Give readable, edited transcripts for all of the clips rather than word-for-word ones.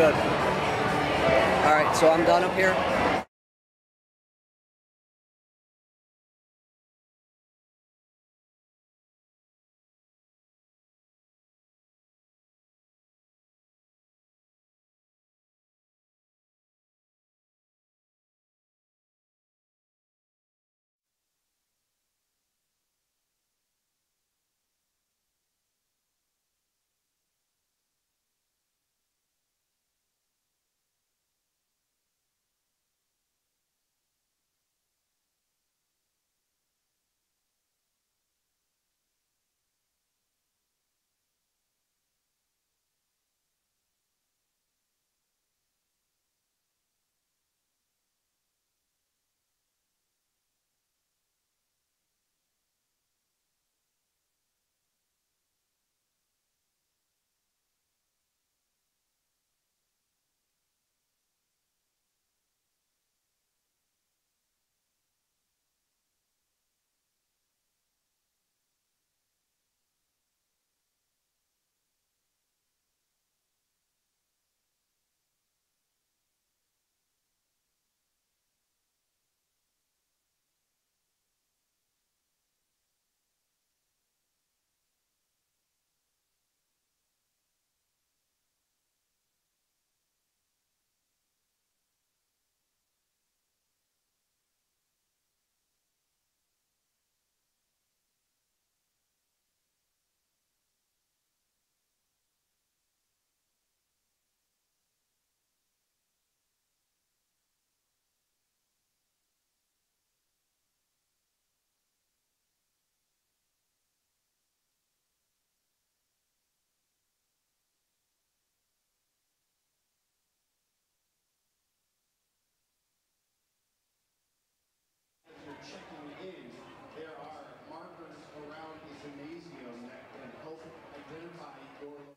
good. Alright, so I'm done up here. Checking in, there are markers around the gymnasium that can help identify your location.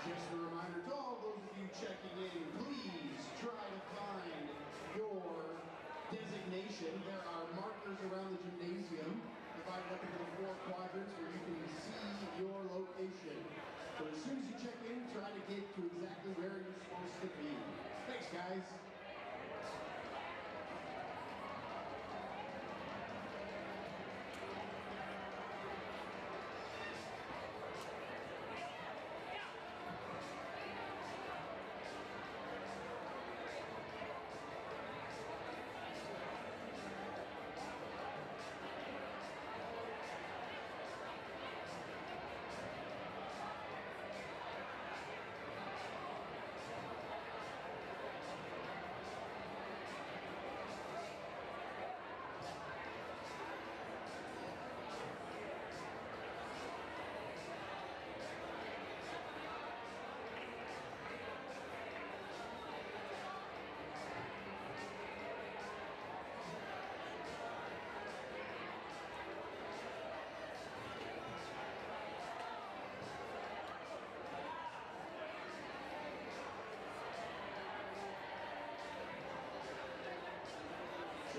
Just a reminder to all those of you checking in, please try to find your designation. There are markers around the gymnasium divided up into the 4 quadrants where you can see your location. So as soon as you check in, try to get to exactly where you're supposed to be. Thanks, guys.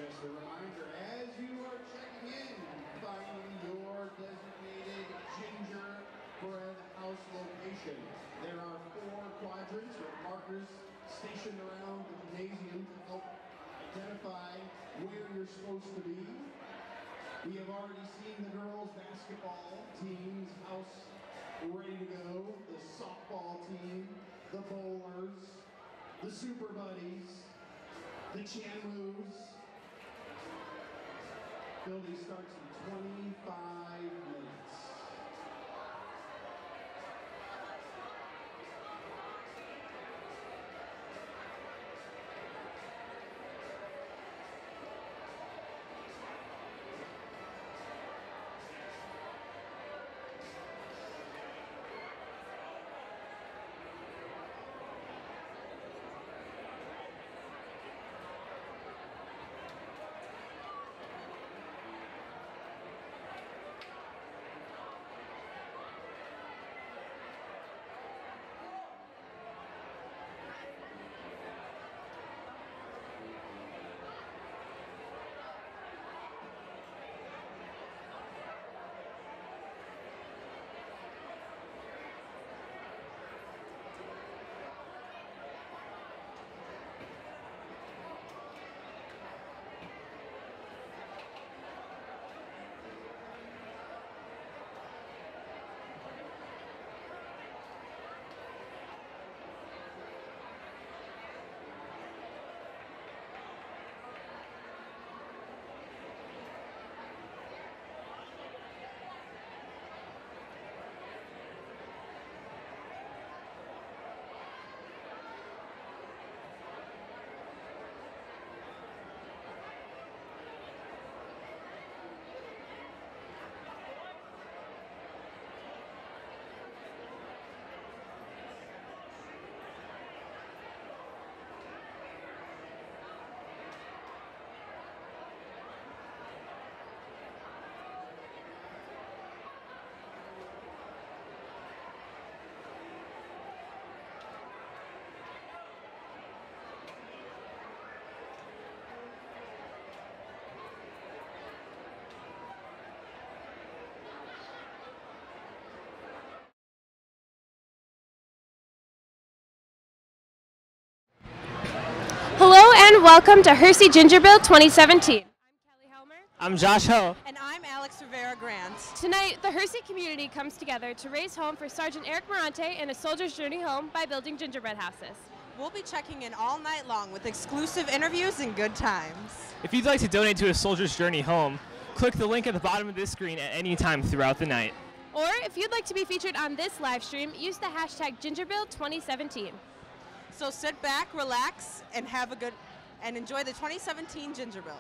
Just a reminder, as you are checking in, finding your designated gingerbread house location. There are 4 quadrants with markers stationed around the gymnasium to help identify where you're supposed to be. We have already seen the girls' basketball team's house ready to go, the softball team, the bowlers, the super buddies, the Chanwoos. Building starts in 25 minutes. Hello and welcome to Hersey Gingerbuild 2017. I'm Kelly Helmer. I'm Josh Ho. And I'm Alex Rivera Grant. Tonight, the Hersey community comes together to raise home for Sergeant Eric Bronte and a soldier's journey home by building gingerbread houses. We'll be checking in all night long with exclusive interviews and good times. If you'd like to donate to a soldier's journey home, click the link at the bottom of this screen at any time throughout the night. Or if you'd like to be featured on this live stream, use the hashtag Gingerbuild 2017. So sit back, relax, and enjoy the 2017 Gingerbuild.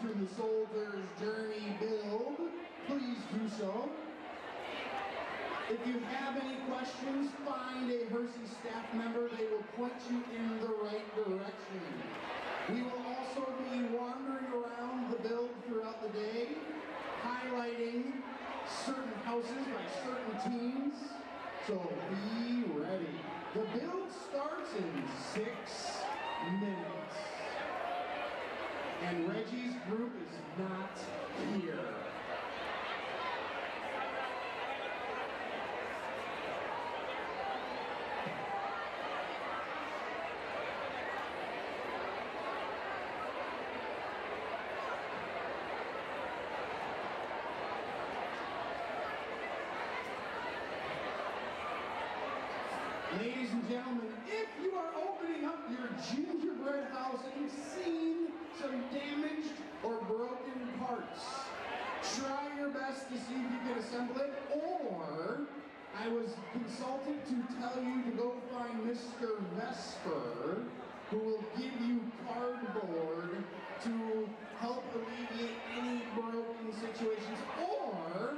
to the Soldier's Journey build, please do so. If you have any questions, find a Hersey staff member. They will point you in the right direction. We will also be wandering around the build throughout the day, highlighting certain houses by certain teams. So be ready. The build starts in 6 minutes. And Reggie's group is not here. Ladies and gentlemen, if you are opening up your gingerbread house and you've seen some damaged or broken parts, try your best to see if you can assemble it, or I was consulted to tell you to go find Mr. Vesper, who will give you cardboard to help alleviate any broken situations, or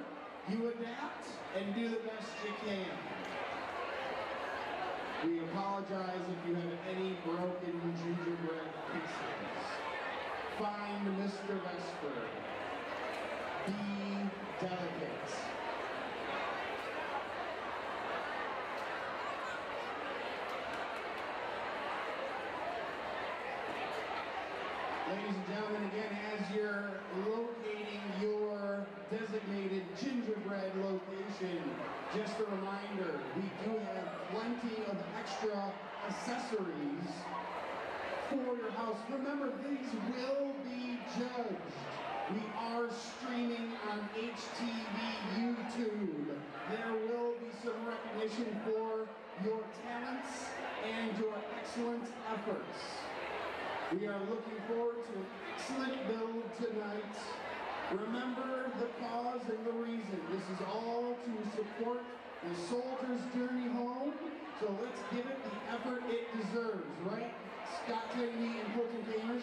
you adapt and do the best you can. We apologize if you have any broken gingerbread pieces. Find Mr. Vesper. Be delicate. Ladies and gentlemen, again, as you're locating your designated gingerbread location, just a reminder, we do have plenty of extra accessories for your house. Remember, these will be judged. We are streaming on HTV YouTube. There will be some recognition for your talents and your excellent efforts. We are looking forward to an excellent build tonight. Remember the cause and the reason. This is all to support the Soldier's Journey Home. So let's give it the effort it deserves, right? Scott Tigney and Colton Camish.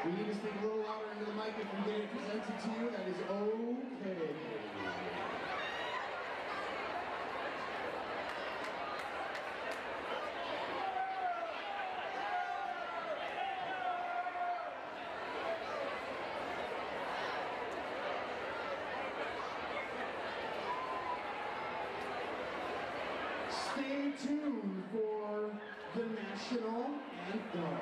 We need to speak a little louder into the mic if we get it presented to you. That is okay. Stay tuned for the national anthem.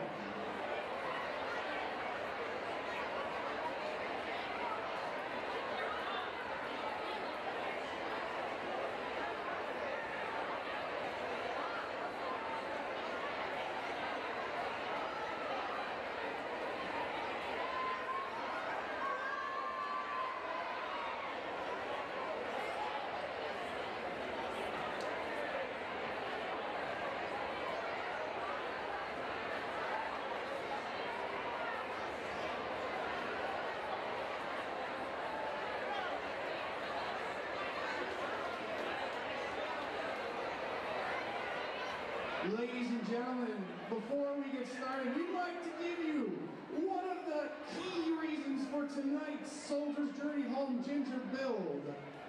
Ladies and gentlemen, before we get started, we'd like to give you one of the key reasons for tonight's Soldier's Journey Home Gingerbuild.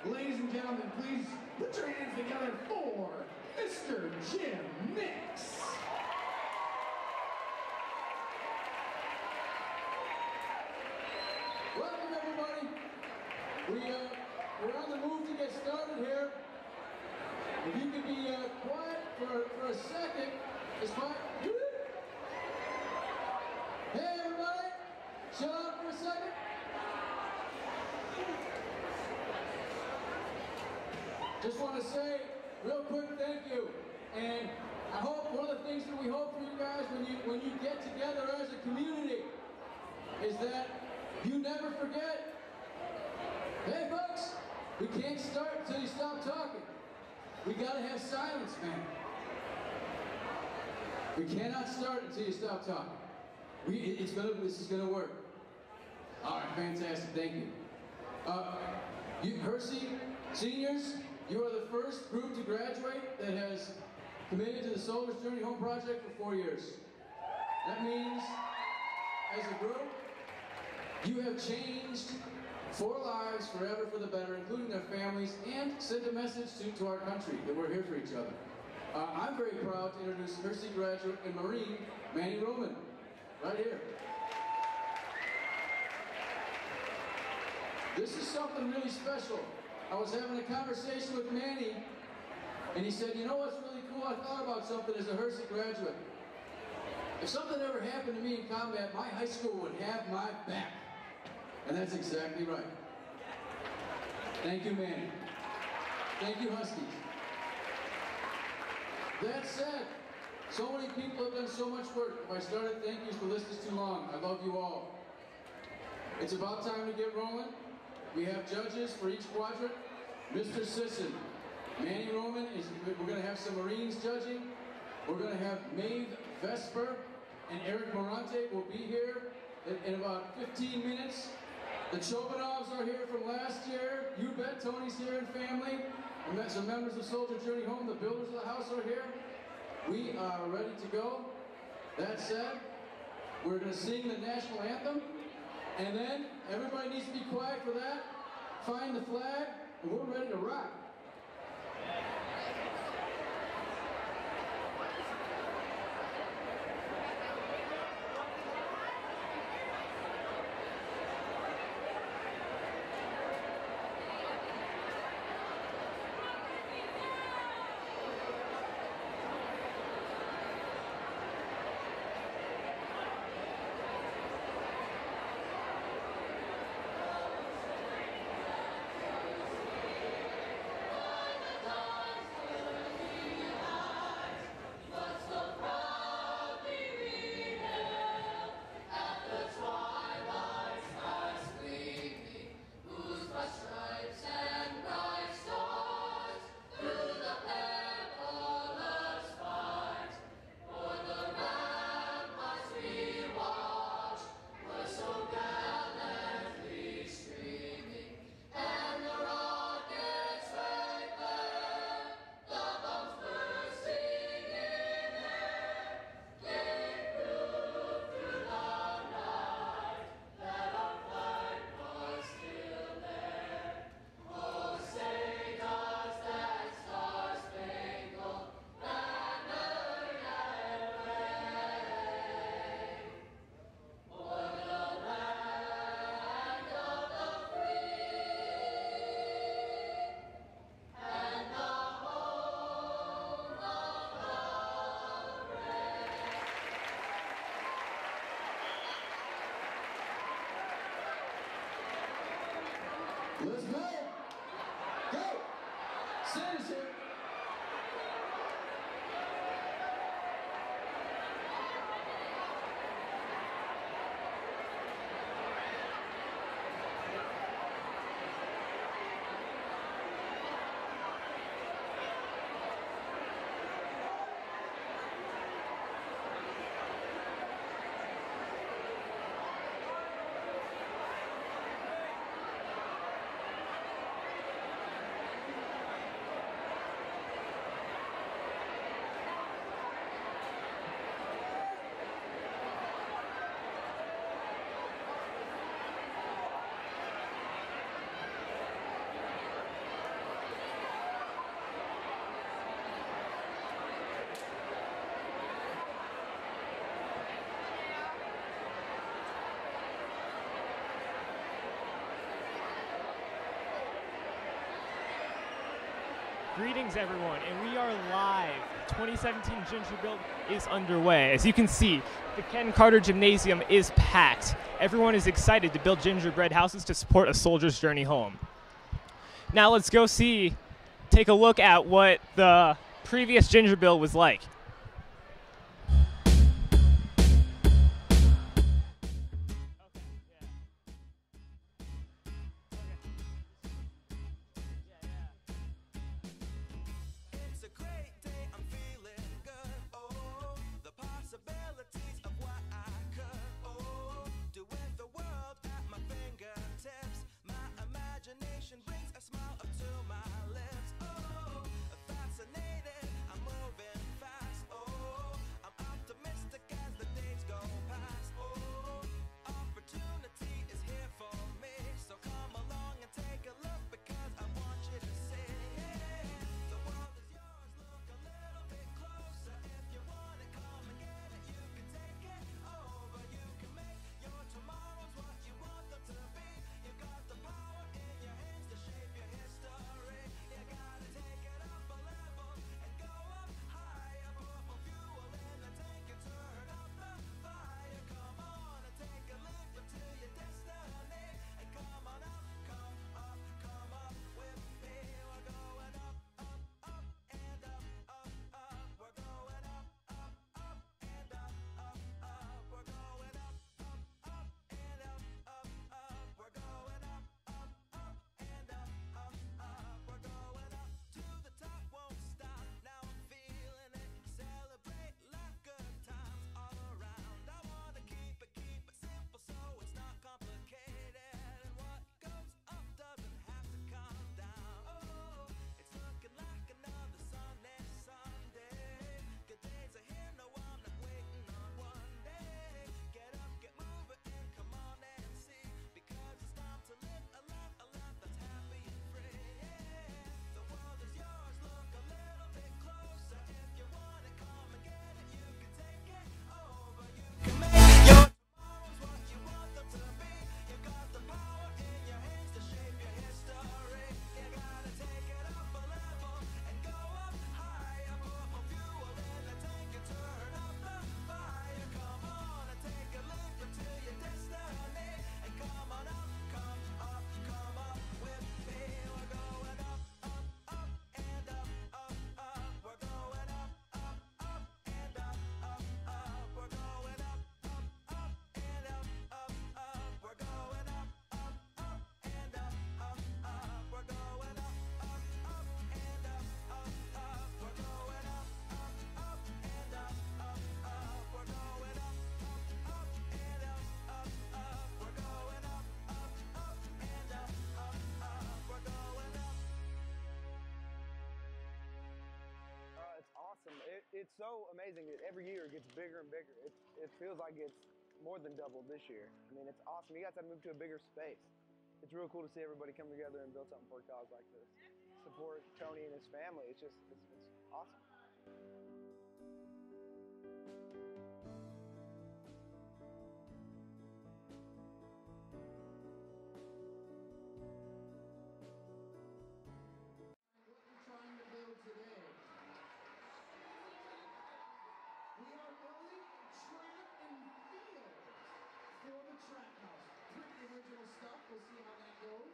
Ladies and gentlemen, please put your hands together for Mr. Jim Mix. Welcome, everybody. We're on the move to get started here. If you could be quiet for a second, it's fine. Hey, everybody, chill out for a second. Just want to say real quick thank you. And I hope one of the things that we hope for you guys when you get together as a community is that you never forget, hey folks, we can't start until you stop talking. We gotta have silence, man. We cannot start until you stop talking. This is gonna work. All right, fantastic, thank you. You Hersey seniors, you are the first group to graduate that has committed to the Soldier's Journey Home Project for 4 years. That means as a group, you have changed 4 lives forever for the better, including their families, and sent a message to our country that we're here for each other. I'm very proud to introduce Hersey graduate and Marine, Manny Roman, right here. This is something really special. I was having a conversation with Manny, and he said, you know what's really cool? I thought about something as a Hersey graduate. If something ever happened to me in combat, my high school would have my back. And that's exactly right. Thank you, Manny. Thank you, Huskies. That said, so many people have done so much work. If I started thank yous, the list is too long. I love you all. It's about time to get rolling. We have judges for each quadrant. Mr. Sisson, Manny Roman, we're going to have some Marines judging. We're going to have Maeve Vesper and Eric Bronte will be here in about 15 minutes. The Chobanovs are here from last year. You bet Tony's here and family. And some members of Soldier Journey Home, the builders of the house are here. We are ready to go. That said, we're going to sing the national anthem. And then everybody needs to be quiet for that. Find the flag, and we're ready to rock. Let's go! Go! Santa's here! Greetings everyone, and we are live. 2017 Gingerbuild is underway. As you can see, the Ken Carter Gymnasium is packed. Everyone is excited to build gingerbread houses to support a soldier's journey home. Now let's go take a look at what the previous Gingerbuild was like. Brings a smile up to my lips. Oh, fascinated, I'm moving fast. so amazing. Every year it gets bigger and bigger. It feels like it's more than doubled this year. I mean, it's awesome. You guys have moved to a bigger space. It's real cool to see everybody come together and build something for a cause like this. Support Tony and his family. It's awesome. Track house. Pretty original stuff. We'll see how that goes.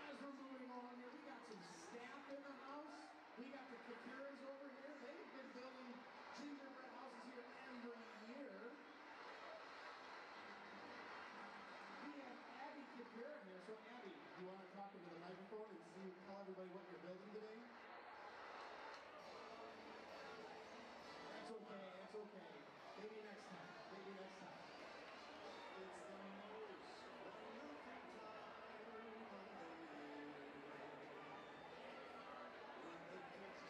As we're moving along here, we got some staff in the house. We got the Kapiras over here. They've been building gingerbread houses here every year. We have Abby Kapira here. So Abby, you want to talk into the microphone and tell everybody what you're building today? That's okay. That's okay. Maybe next time. Maybe next time. It's the most wonderful time of the year.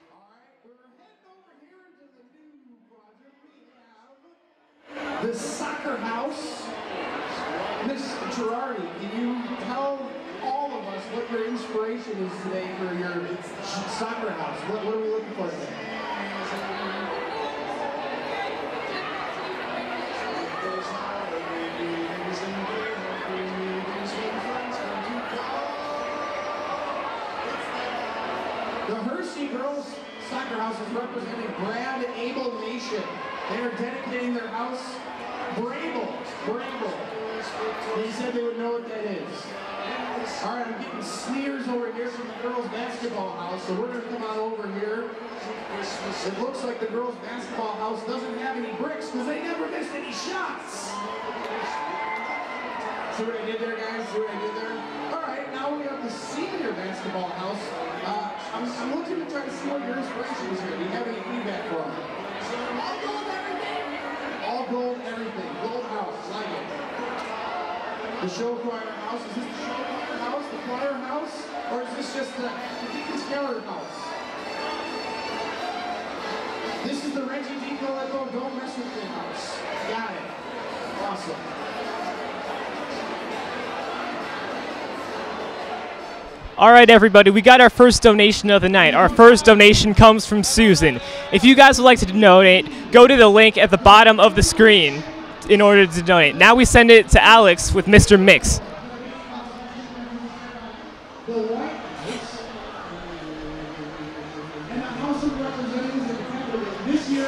All right, we're heading over here into the new project. We have the soccer house. Miss Girardi, can you tell all of us what your inspiration is today for your soccer house? What are we looking for today? The Hersey girls soccer house is representing Brad Abel Nation. They are dedicating their house, Bramble. They said they would know what that is. All right, I'm getting sneers over here from the girls basketball house, so we're going to come on over here. It looks like the girls basketball house doesn't have any bricks because they never missed any shots. See what I did there, guys? See what I did there? All right, now we have the senior basketball house. I'm looking to try to see what your inspiration is here. Do you have any feedback for them? All gold, everything. All gold, everything. Gold house, like it. The show choir house. Is this the show choir house, the choir house, or is this just the Deacon's Gallery house? This is the Reggie DiColetto Don't Mess With Me house. Got it. Awesome. All right, everybody, we got our first donation of the night. Our first donation comes from Susan. If you guys would like to donate, go to the link at the bottom of the screen in order to donate. Now we send it to Alex with Mr. Mix.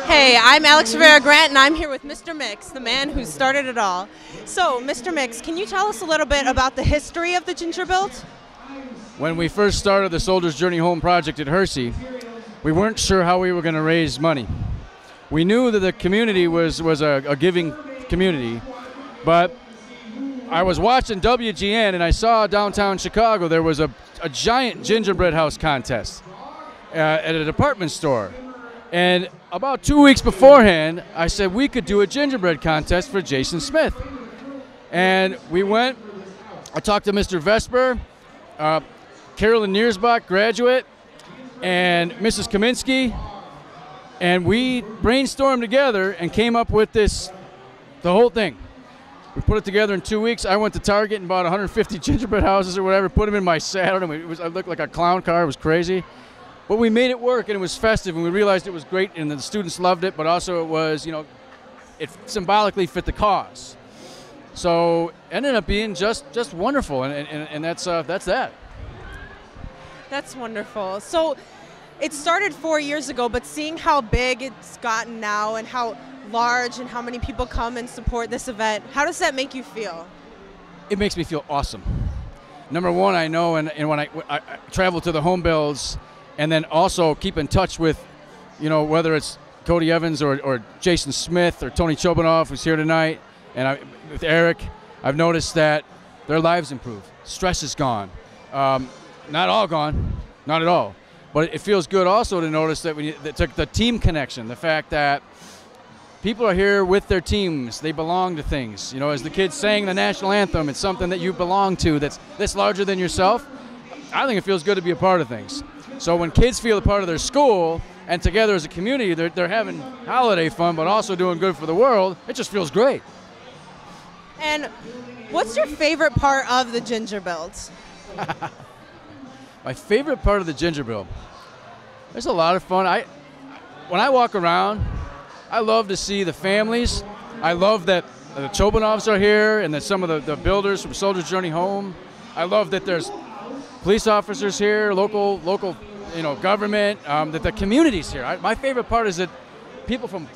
Hey, I'm Alex Rivera Grant, and I'm here with Mr. Mix, the man who started it all. So, Mr. Mix, can you tell us a little bit about the history of the Gingerbuild? When we first started the Soldier's Journey Home project at Hersey, we weren't sure how we were going to raise money. We knew that the community was a giving community, but I was watching WGN and I saw downtown Chicago there was a giant gingerbread house contest at a department store. And about 2 weeks beforehand, I said we could do a gingerbread contest for Jason Smith. And we went, I talked to Mr. Vesper, Carolyn Niersbach, graduate, and Mrs. Kaminsky, and we brainstormed together and came up with the whole thing. We put it together in 2 weeks. I went to Target and bought 150 gingerbread houses or whatever, put them in my saddle, and I looked like a clown car. It was crazy. But we made it work, and it was festive, and we realized it was great, and the students loved it, but also it was, it symbolically fit the cause. So it ended up being just wonderful, and that's that. That's wonderful. So it started 4 years ago, but seeing how big it's gotten now and how large and how many people come and support this event, how does that make you feel? It makes me feel awesome. Number one, I know, and when I travel to the home builds, and then also keep in touch with, whether it's Cody Evans or Jason Smith or Tony Chobanoff, who's here tonight, and with Eric, I've noticed that their lives improve. Stress is gone. Not all gone, not at all. But it feels good also to notice that the team connection, the fact that people are here with their teams, they belong to things. As the kids sang the national anthem, it's something that you belong to that's larger than yourself. I think it feels good to be a part of things. So when kids feel a part of their school and together as a community, they're having holiday fun, but also doing good for the world, it just feels great. And what's your favorite part of the Gingerbuild? My favorite part of the Gingerbuild, there's a lot of fun. When I walk around, I love to see the families. I love that the Chobanovs are here and that some of the builders from Soldier's Journey Home. I love that there's police officers here, local government, that the community's here. My favorite part is that people from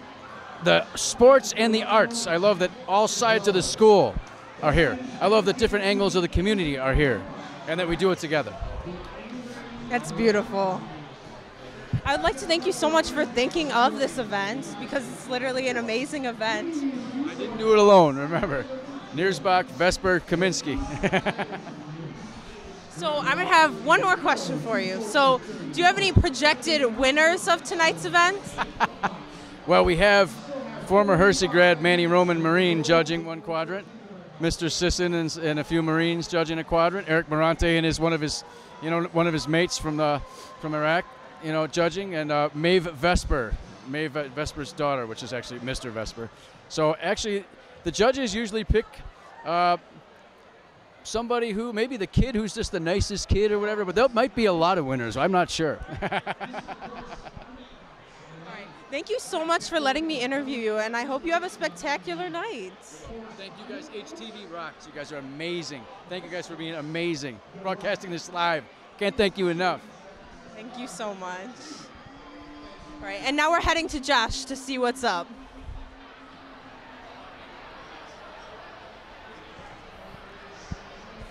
the sports and the arts, I love that all sides of the school are here. I love that different angles of the community are here and that we do it together. That's beautiful. I would like to thank you so much for thinking of this event because it's literally an amazing event. I didn't do it alone, remember. Niersbach, Vesper, Kaminsky. So I'm going to have one more question for you. So do you have any projected winners of tonight's event? Well, we have former Hersey grad Manny Roman Marine judging one quadrant, Mr. Sisson and a few Marines judging a quadrant, Eric Bronte and one of his mates from Iraq, judging, and Maeve Vesper's daughter, which is actually Mr. Vesper. So actually, the judges usually pick somebody who, maybe the kid who's just the nicest kid or whatever, but there might be a lot of winners. I'm not sure. All right. Thank you so much for letting me interview you, and I hope you have a spectacular night. Thank you guys. HTV rocks. You guys are amazing. Thank you guys for being amazing. Broadcasting this live. Can't thank you enough. Thank you so much. All right, and now we're heading to Josh to see what's up.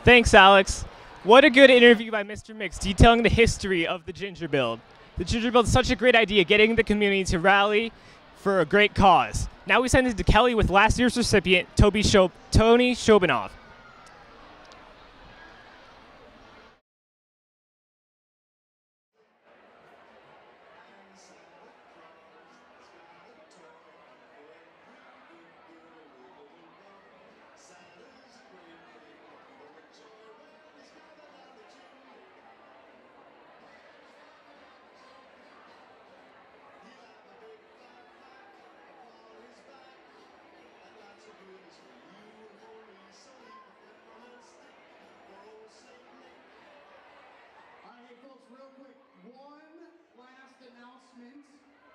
Thanks, Alex. What a good interview by Mr. Mix detailing the history of the Gingerbuild. The Gingerbuild is such a great idea, getting the community to rally for a great cause. Now we send it to Kelly with last year's recipient, Tony Shobanov.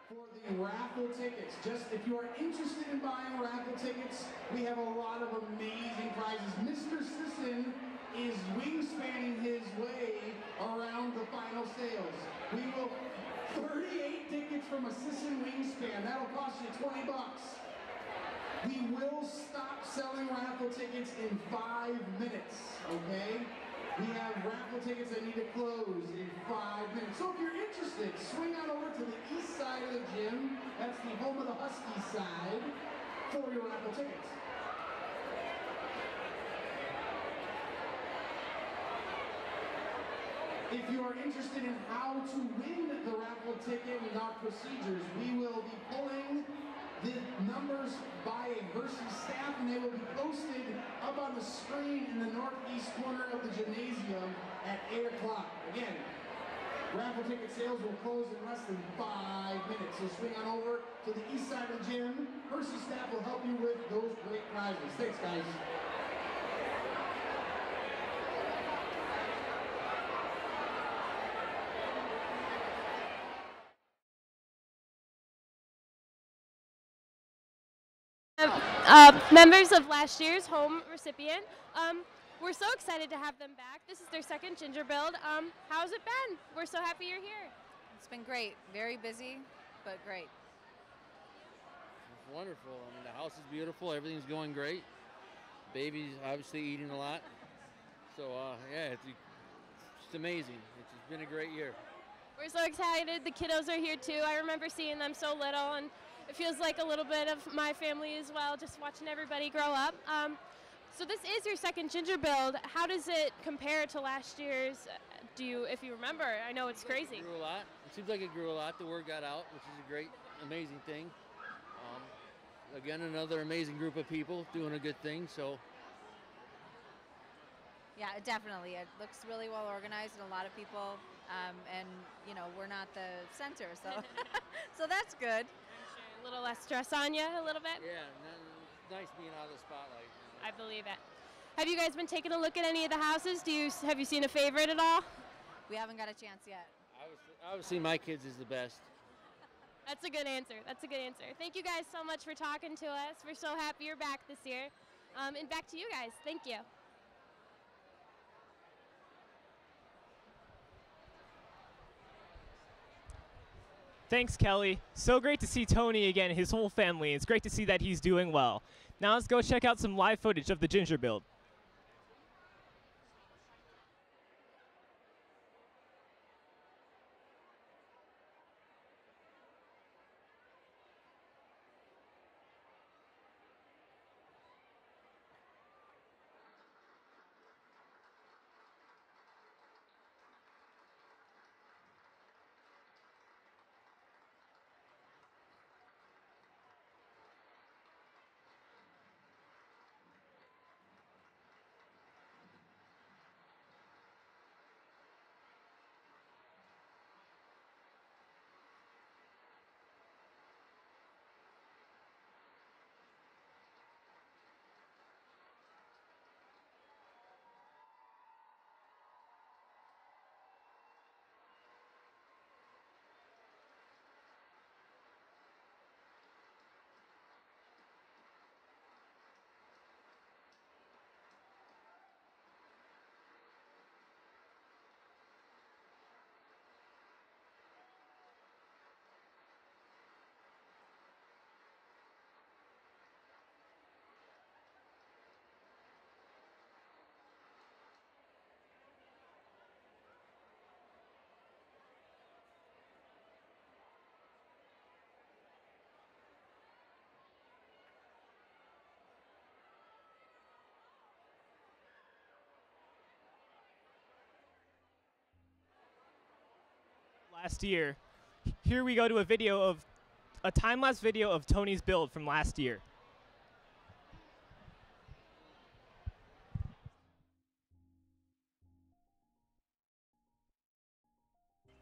For the raffle tickets, just if you are interested in buying raffle tickets, we have a lot of amazing prizes. Mr. Sisson is wingspanning his way around the final sales. We will 38 tickets from a Sisson wingspan. That'll cost you $20. We will stop selling raffle tickets in 5 minutes, okay? We have raffle tickets that need to close in 5 minutes. So if you're interested, swing on over to the east side of the gym. That's the home of the Husky side for your raffle tickets. If you are interested in how to win the raffle ticket and our procedures, we will be pulling the numbers by a Hersey staff, and they will be posted up on the screen in the northeast corner of the gymnasium at 8 o'clock. Again, raffle ticket sales will close in less than 5 minutes. So swing on over to the east side of the gym. Hersey staff will help you with those great prizes. Thanks, guys. Members of last year's home recipient. We're so excited to have them back. This is their second Gingerbuild. How's it been? We're so happy you're here. It's been great. Very busy, but great. It's wonderful. I mean, the house is beautiful. Everything's going great. Baby's obviously eating a lot. So, yeah, it's amazing. It's been a great year. We're so excited. The kiddos are here too. I remember seeing them so little, and it feels like a little bit of my family as well, just watching everybody grow up. So this is your second Gingerbuild. How does it compare to last year's? If you remember, I know it's crazy. It grew a lot. It seems like it grew a lot. The word got out, which is a great, amazing thing. Again, another amazing group of people doing a good thing. So. Yeah, definitely. It looks really well organized, and a lot of people and you know we're not the center, so so that's good. A little less stress on you, a little bit. Yeah, nice being out of the spotlight. You know. I believe it. Have you guys been taking a look at any of the houses? Have you seen a favorite at all? We haven't got a chance yet. Obviously, my kids is the best. That's a good answer. That's a good answer. Thank you guys so much for talking to us. We're so happy you're back this year. And back to you guys. Thank you. Thanks, Kelly. So great to see Tony again and his whole family. It's great to see that he's doing well. Now let's go check out some live footage of the Gingerbuild. Last year. Here we go to a time-lapse video of Tony's build from last year.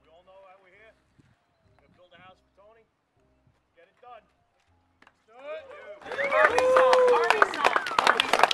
We all know why we're here. We're gonna build a house for Tony. Get it done. Let's do it. Army song. Army song. Army song.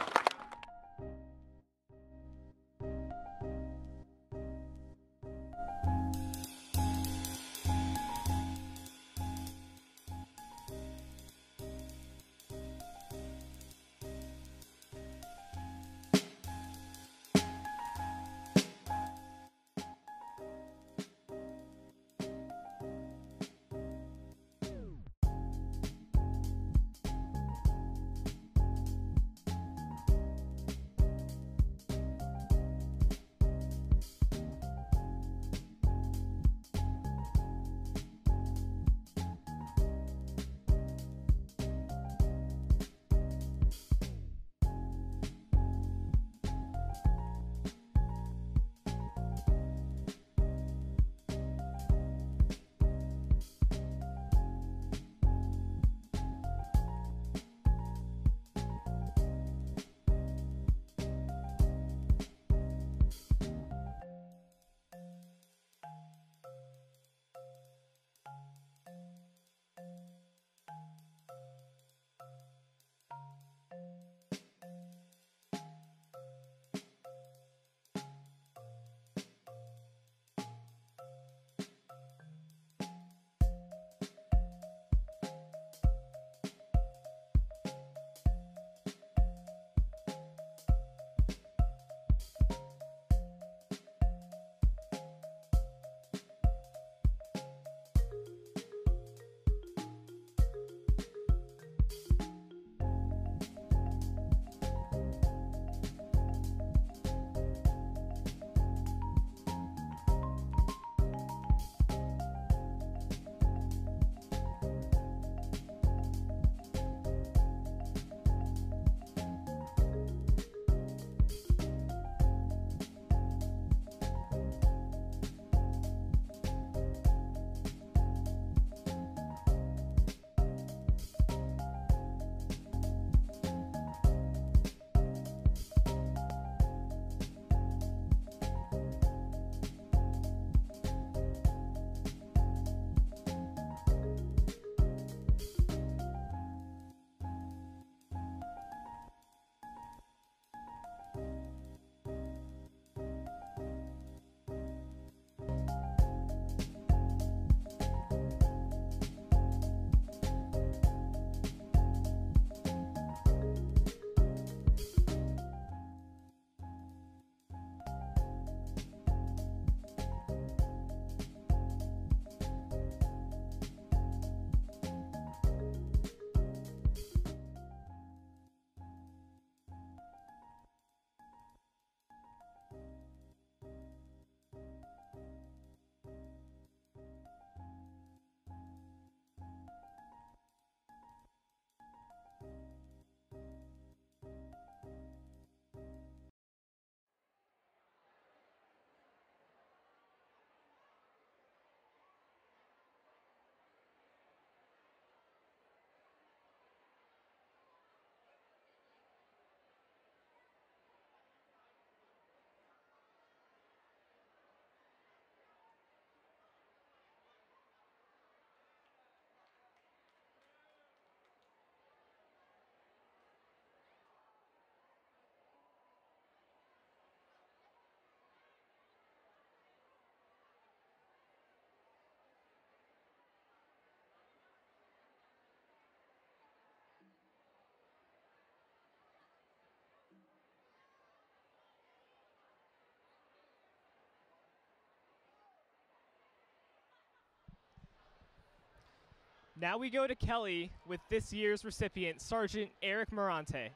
Now we go to Kelly with this year's recipient, Sergeant Eric Bronte.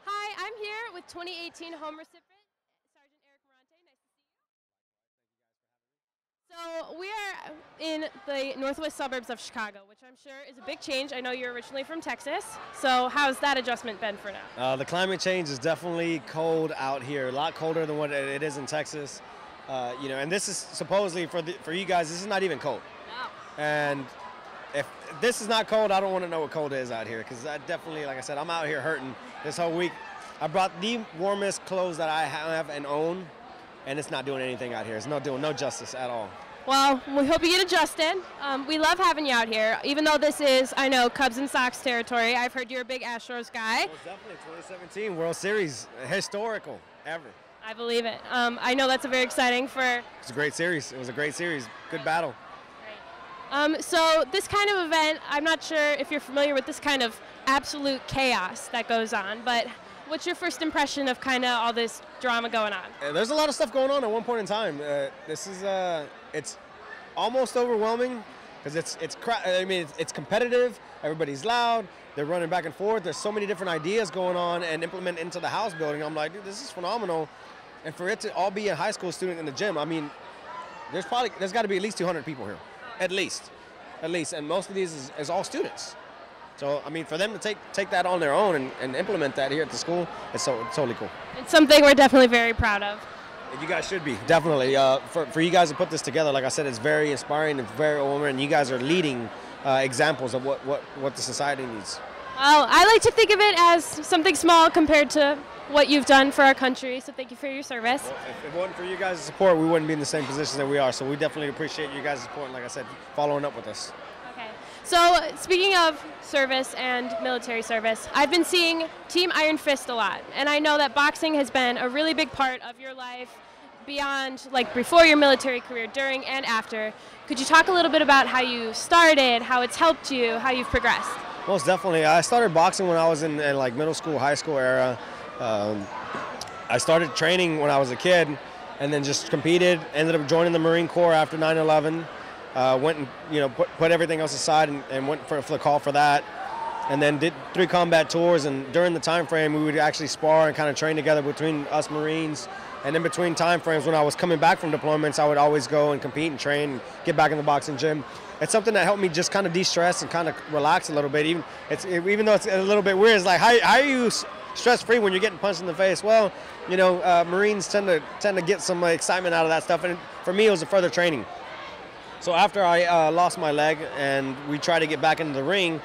Hi, I'm here with 2018 home recipient, Sergeant Eric Bronte. Nice to see you. So we are in the northwest suburbs of Chicago, which I'm sure is a big change. I know you're originally from Texas. So how's that adjustment been for now? The climate change is definitely cold out here, a lot colder than what it is in Texas. You know, and this is supposedly for you guys, this is not even cold. No. And if this is not cold, I don't want to know what cold is out here, because I definitely, like I said, I'm out here hurting this whole week. I brought the warmest clothes that I have and own, and it's not doing anything out here. It's not doing no justice at all. Well, we hope you get adjusted. We love having you out here, even though this is, I know, Cubs and Sox territory. I've heard you're a big Astros guy. Most definitely, 2017 World Series, historical, ever. I believe it. I know that's a very exciting for... It's a great series. It was a great series. Good battle. So this kind of event, I'm not sure if you're familiar with this kind of absolute chaos that goes on, but what's your first impression of kind of all this drama going on? There's a lot of stuff going on at one point in time. This is it's almost overwhelming because it's competitive. Everybody's loud. They're running back and forth. There's so many different ideas going on and implement into the house building. I'm like, dude, this is phenomenal. And for it to all be a high school student in the gym, I mean, there's got to be at least 200 people here. At least, and most of these is all students. So I mean, for them to take that on their own and implement that here at the school, it's totally cool. It's something we're definitely very proud of. You guys should be, definitely. For you guys to put this together, like I said, it's very inspiring. It's very overwhelming, and you guys are leading examples of what the society needs. Well, I like to think of it as something small compared to what you've done for our country, so thank you for your service. Well, if it wasn't for you guys' support, we wouldn't be in the same position that we are, so we definitely appreciate you guys' support, and like I said, following up with us. Okay, so speaking of service and military service, I've been seeing Team Iron Fist a lot, and I know that boxing has been a really big part of your life beyond, like, before your military career, during and after. Could you talk a little bit about how you started, how it's helped you, how you've progressed? Most definitely. I started boxing when I was in like middle school, high school era. I started training when I was a kid and then just competed, ended up joining the Marine Corps after 9/11, went and put everything else aside and went for the call for that, and then did 3 combat tours. And during the time frame, we would actually spar and kind of train together between us Marines. And in between time frames, when I was coming back from deployments, I would always go and compete and train and get back in the boxing gym. It's something that helped me just kind of de-stress and kind of relax a little bit. Even though it's a little bit weird, it's like, how are you stress-free when you're getting punched in the face? Well, Marines tend to get some excitement out of that stuff, and for me, it was a further training. So after I lost my leg and we tried to get back into the ring,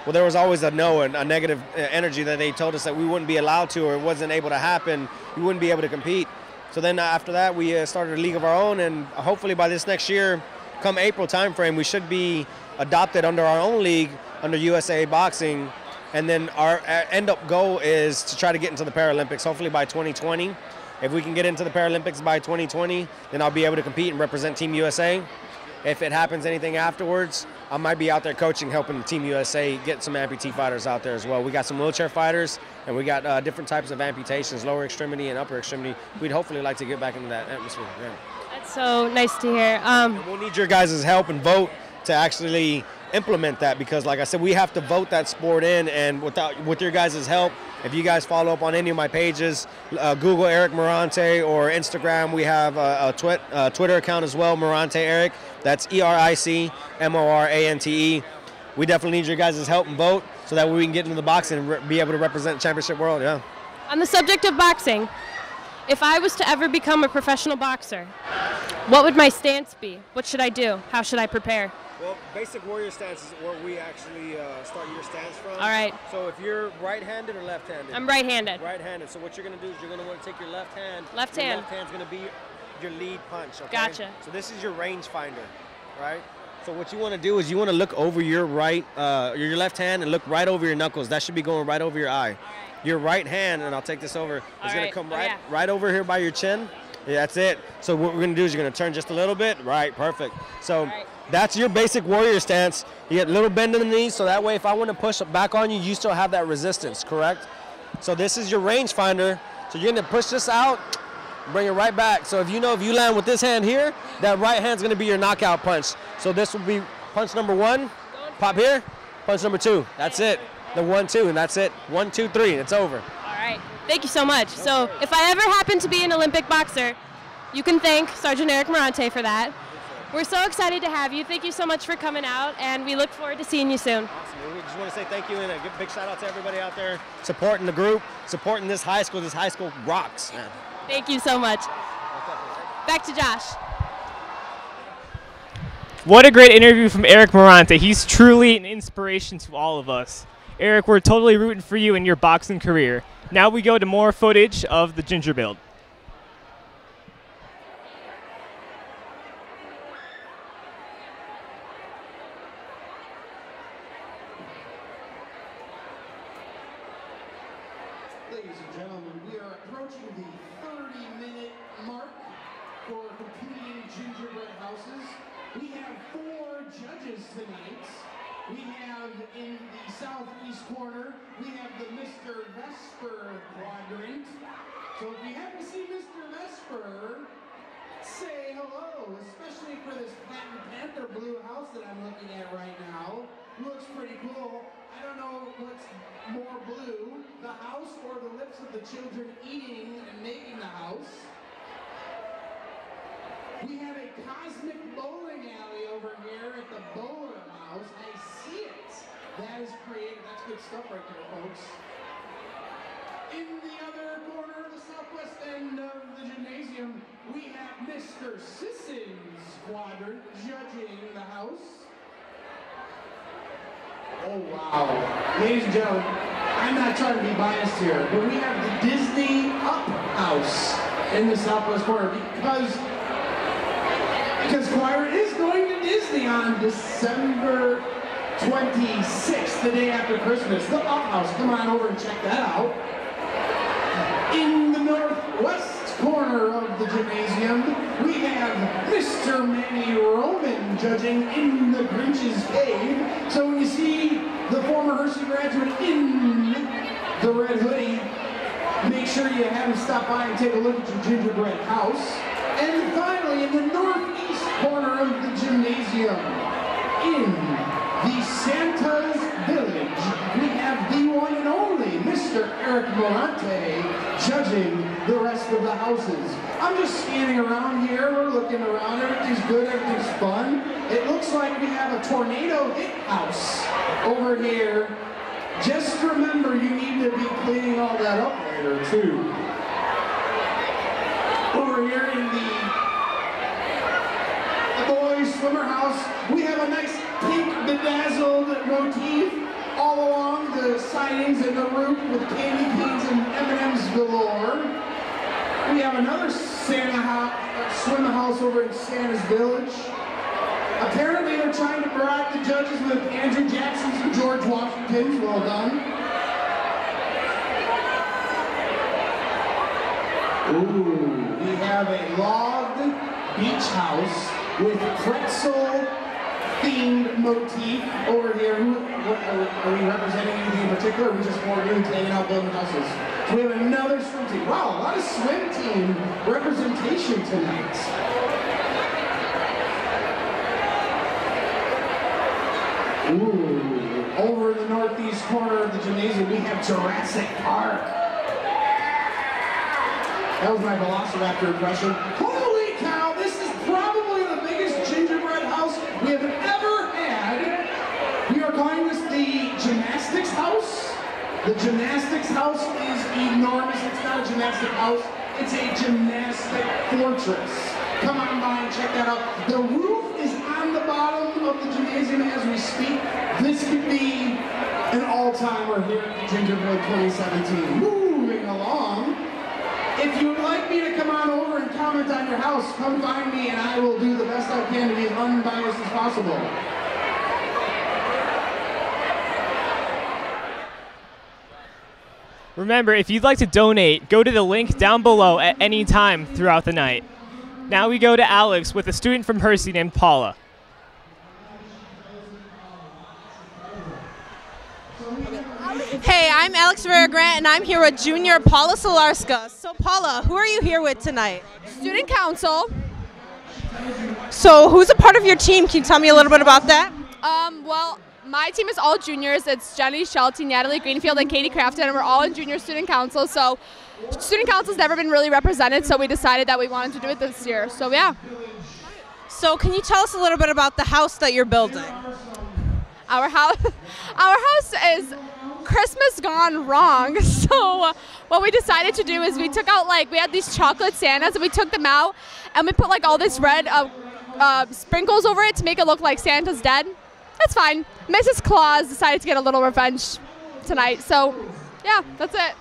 well, there was always a negative energy that they told us that we wouldn't be allowed to, or it wasn't able to happen. We wouldn't be able to compete. So then after that, we started a league of our own, and hopefully by this next year, come April timeframe, we should be adopted under our own league, under USA Boxing. And then our end-up goal is to try to get into the Paralympics, hopefully by 2020. If we can get into the Paralympics by 2020, then I'll be able to compete and represent Team USA. If it happens anything afterwards, I might be out there coaching, helping Team USA get some amputee fighters out there as well. We got some wheelchair fighters, and we got different types of amputations, lower extremity and upper extremity. We'd hopefully like to get back into that atmosphere. Yeah. That's so nice to hear. And we'll need your guys' help and vote to actually implement that, because like I said, we have to vote that sport in, and with your guys' help, if you guys follow up on any of my pages, Google Eric Bronte, or Instagram, we have a Twitter account as well, Bronte Eric. That's ERICMORANTE. We definitely need your guys' help and vote so that we can get into the boxing and be able to represent the championship world. Yeah. On the subject of boxing, if I was to ever become a professional boxer, what would my stance be? What should I do? How should I prepare? Well, basic warrior stance is where we actually start your stance from. All right. So if you're right-handed or left-handed? I'm right-handed. Right-handed. So what you're going to do is you're going to want to take your left hand. Left hand. Your left hand's going to be your lead punch, okay? Gotcha. So this is your range finder, right? So what you want to do is you want to look over your your left hand and look right over your knuckles. That should be going right over your eye. Right. Your right hand, and I'll take this over, is going to come right over here by your chin. Yeah, that's it. So what we're going to do is you're going to turn just a little bit. Right, perfect. So that's your basic warrior stance. You get a little bend in the knees, so that way if I want to push back on you, you still have that resistance, correct? So this is your range finder. So you're gonna push this out, bring it right back. So if you land with this hand here, that right hand's gonna be your knockout punch. So this will be punch number 1, pop here, punch number 2. That's it. The 1, 2, and that's it. 1, 2, 3, it's over. All right. Thank you so much. So if I ever happen to be an Olympic boxer, you can thank Sergeant Eric Bronte for that. We're so excited to have you. Thank you so much for coming out, and we look forward to seeing you soon. Awesome. We just want to say thank you and a big shout out to everybody out there supporting the group, supporting this high school. This high school rocks, man. Thank you so much. Back to Josh. What a great interview from Eric Bronte. He's truly an inspiration to all of us. Eric, we're totally rooting for you in your boxing career. Now we go to more footage of the Gingerbuild. Ladies and gentlemen, we are approaching the 30-minute mark for competing gingerbread houses. We have 4 judges tonight. We have in the southeast corner, we have the Mr. Vesper quadrant. So if you haven't seen Mr. Vesper, say hello, especially for this patent panther blue house that I'm looking at right now. Looks pretty cool. I don't know what's more blue, the house or the lips of the children eating and making the house. We have a cosmic bowling alley over here at the Bowler House. I see it. That is creative. That's good stuff right there, folks. In the other corner of the southwest end of the gymnasium, we have Mr. Sisson's quadrant judging the house. Oh, wow. Ladies and gentlemen, I'm not trying to be biased here, but we have the Disney Up House in the southwest corner because choir is going to Disney on December 26th, the day after Christmas. The Up House, come on over and check that out. In the northwest corner of the gymnasium, we have Mr. Manny Roman judging in the Grinch's Cave. So when you see the former Hersey graduate in the red hoodie, make sure you have him stop by and take a look at your gingerbread house. And finally, in the northeast corner of the gymnasium, in the Santa's Village, we have the one and only Mr. Eric Bronte judging the rest of the houses. I'm just scanning around here, we're looking around, everything's good, everything's fun. It looks like we have a tornado hit house over here. Just remember, you need to be cleaning all that up later too. Over here in the boys' swimmer house, we have a nice pink bedazzled motif all along the sidings and the roof with candy canes and M&M's galore. We have another swim house over in Santa's Village. Apparently they're trying to bribe the judges with Andrew Jackson's and George Washington's. Well done. Ooh, we have a logged beach house with pretzel themed motif over here. Are we representing anything in particular? Or are we just more dudes hanging out building houses? So we have another swim team. Wow, a lot of swim team representation tonight. Ooh, over in the northeast corner of the gymnasium, we have Jurassic Park. That was my Velociraptor impression. Holy cow, this is probably the biggest gingerbread house we have ever had. We are calling this the Gymnastics House. The Gymnastics House is enormous. It's not a gymnastic house, it's a gymnastic fortress. Come on by and check that out. The roof is on the bottom of the gymnasium as we speak. This could be an all-timer here at the Gingerbuild 2017. Moving along. If you would like me to come on over and comment on your house, come find me and I will do the best I can to be as unbiased as possible. Remember, if you'd like to donate, go to the link down below at any time throughout the night. Now we go to Alex with a student from Hersey named Paula. If Hey, I'm Alex Rivera-Grant, and I'm here with Junior Paula Solarska. So Paula, who are you here with tonight? Student Council. So who's a part of your team? Can you tell me a little bit about that? Well, my team is all juniors. It's Jenny Shelty, Natalie Greenfield, and Katie Crafton, and we're all in Junior Student Council. So Student Council's never been really represented, so we decided that we wanted to do it this year. So yeah. So can you tell us a little bit about the house that you're building? Our house is Christmas gone wrong. So what we decided to do is we took out, we had these chocolate Santas, and we took them out, and we put all this red sprinkles over it to make it look like Santa's dead. That's fine. Mrs. Claus decided to get a little revenge tonight. So yeah, that's it.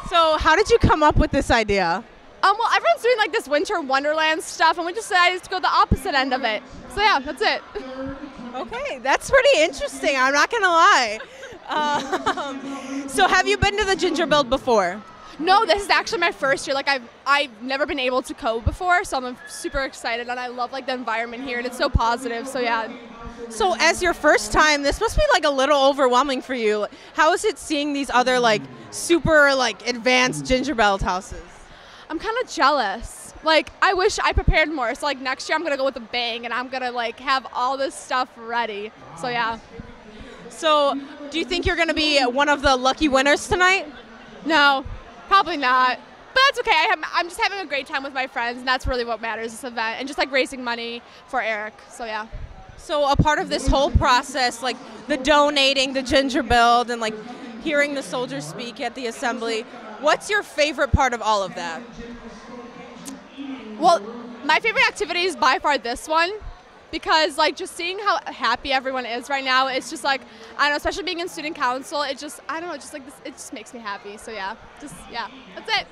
So how did you come up with this idea? Well, everyone's doing this winter wonderland stuff, and we just decided to go the opposite end of it. So yeah, that's it. Okay, that's pretty interesting. I'm not gonna lie. So have you been to the Gingerbuild before? No, this is actually my first year. I've never been able to code before, so I'm super excited, and I love the environment here, and it's so positive. So yeah. So as your first time, this must be a little overwhelming for you. How is it seeing these other super advanced Gingerbuild houses? I'm kind of jealous. I wish I prepared more. So next year I'm gonna go with a bang, and I'm gonna have all this stuff ready. So yeah. So do you think you're gonna be one of the lucky winners tonight? No, probably not. But that's okay. I'm just having a great time with my friends, and that's really what matters, this event, and just raising money for Eric. So yeah. So a part of this whole process, the donating, the Gingerbuild, and hearing the soldiers speak at the assembly, what's your favorite part of all of that? Well, my favorite activity is by far this one, because just seeing how happy everyone is right now, it's just I don't know, especially being in student council, it just, I don't know, just this, it just makes me happy. So yeah, that's it.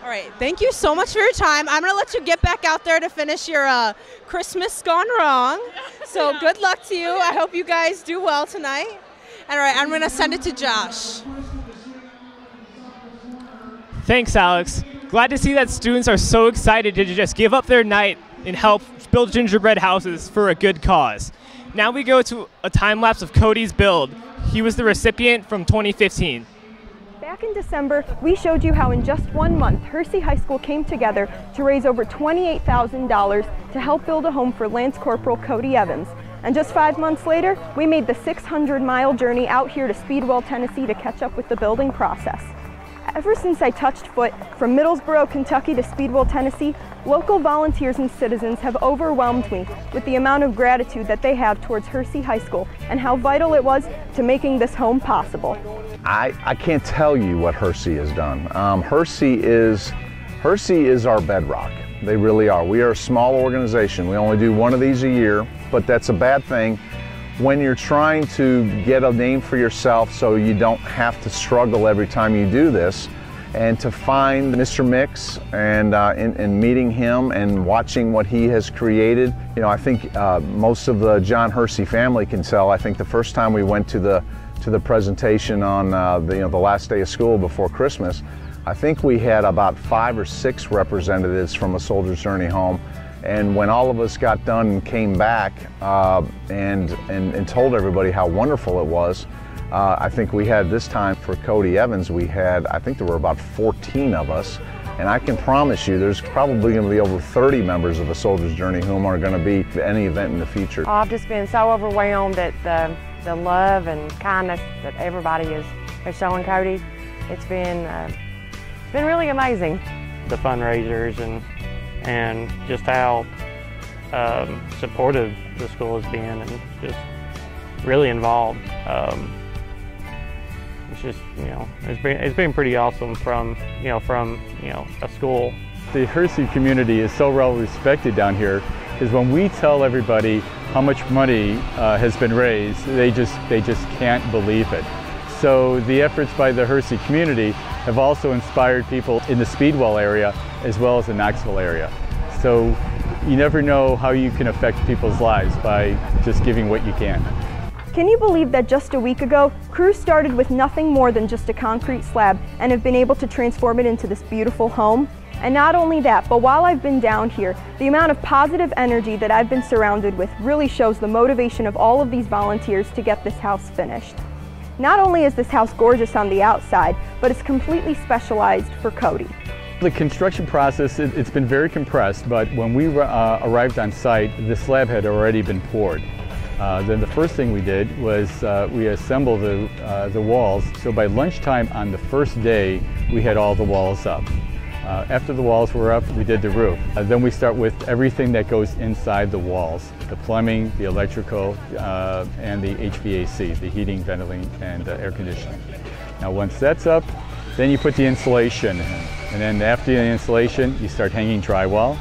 All right, thank you so much for your time. I'm gonna let you get back out there to finish your Christmas gone wrong. So good luck to you. I hope you guys do well tonight. All right, I'm gonna send it to Josh. Thanks, Alex. Glad to see that students are so excited to just give up their night and help build gingerbread houses for a good cause. Now we go to a time-lapse of Cody's build. He was the recipient from 2015. Back in December, we showed you how in just 1 month, Hersey High School came together to raise over $28,000 to help build a home for Lance Corporal Cody Evans. And just 5 months later, we made the 600-mile journey out here to Speedwell, Tennessee to catch up with the building process. Ever since I touched foot from Middlesboro, Kentucky to Speedwell, Tennessee, local volunteers and citizens have overwhelmed me with the amount of gratitude that they have towards Hersey High School and how vital it was to making this home possible. I can't tell you what Hersey has done. Hersey is our bedrock. They really are. We are a small organization. We only do one of these a year, but that's a bad thing when you're trying to get a name for yourself so you don't have to struggle every time you do this. And to find Mr. Mix and meeting him and watching what he has created, I think most of the John Hersey family can tell. I think the first time we went to the presentation on the last day of school before Christmas, I think we had about 5 or 6 representatives from A Soldier's Journey Home. And when all of us got done and came back and told everybody how wonderful it was, I think we had this time for Cody Evans, I think there were about 14 of us. And I can promise you there's probably going to be over 30 members of A Soldier's Journey whom are going to be at any event in the future. I've just been so overwhelmed at the love and kindness that everybody is showing Cody. It's been really amazing. The fundraisers and just how supportive the school has been and just really involved. It's just, it's been pretty awesome from a school. The Hersey community is so well respected down here because when we tell everybody how much money has been raised, they just can't believe it. So the efforts by the Hersey community have also inspired people in the Speedwell area as well as the Knoxville area. So you never know how you can affect people's lives by just giving what you can. Can you believe that just a week ago, crews started with nothing more than just a concrete slab and have been able to transform it into this beautiful home? And not only that, but while I've been down here, the amount of positive energy that I've been surrounded with really shows the motivation of all of these volunteers to get this house finished. Not only is this house gorgeous on the outside, but it's completely specialized for Cody. The construction process, it's been very compressed, but when we arrived on site, the slab had already been poured. Then the first thing we did was we assembled the walls. So by lunchtime on the first day, we had all the walls up. After the walls were up, we did the roof. Then we start with everything that goes inside the walls: the plumbing, the electrical, and the HVAC, the heating, ventilating, and air conditioning. Now once that's up, then you put the insulation in. And then after the insulation, you start hanging drywall.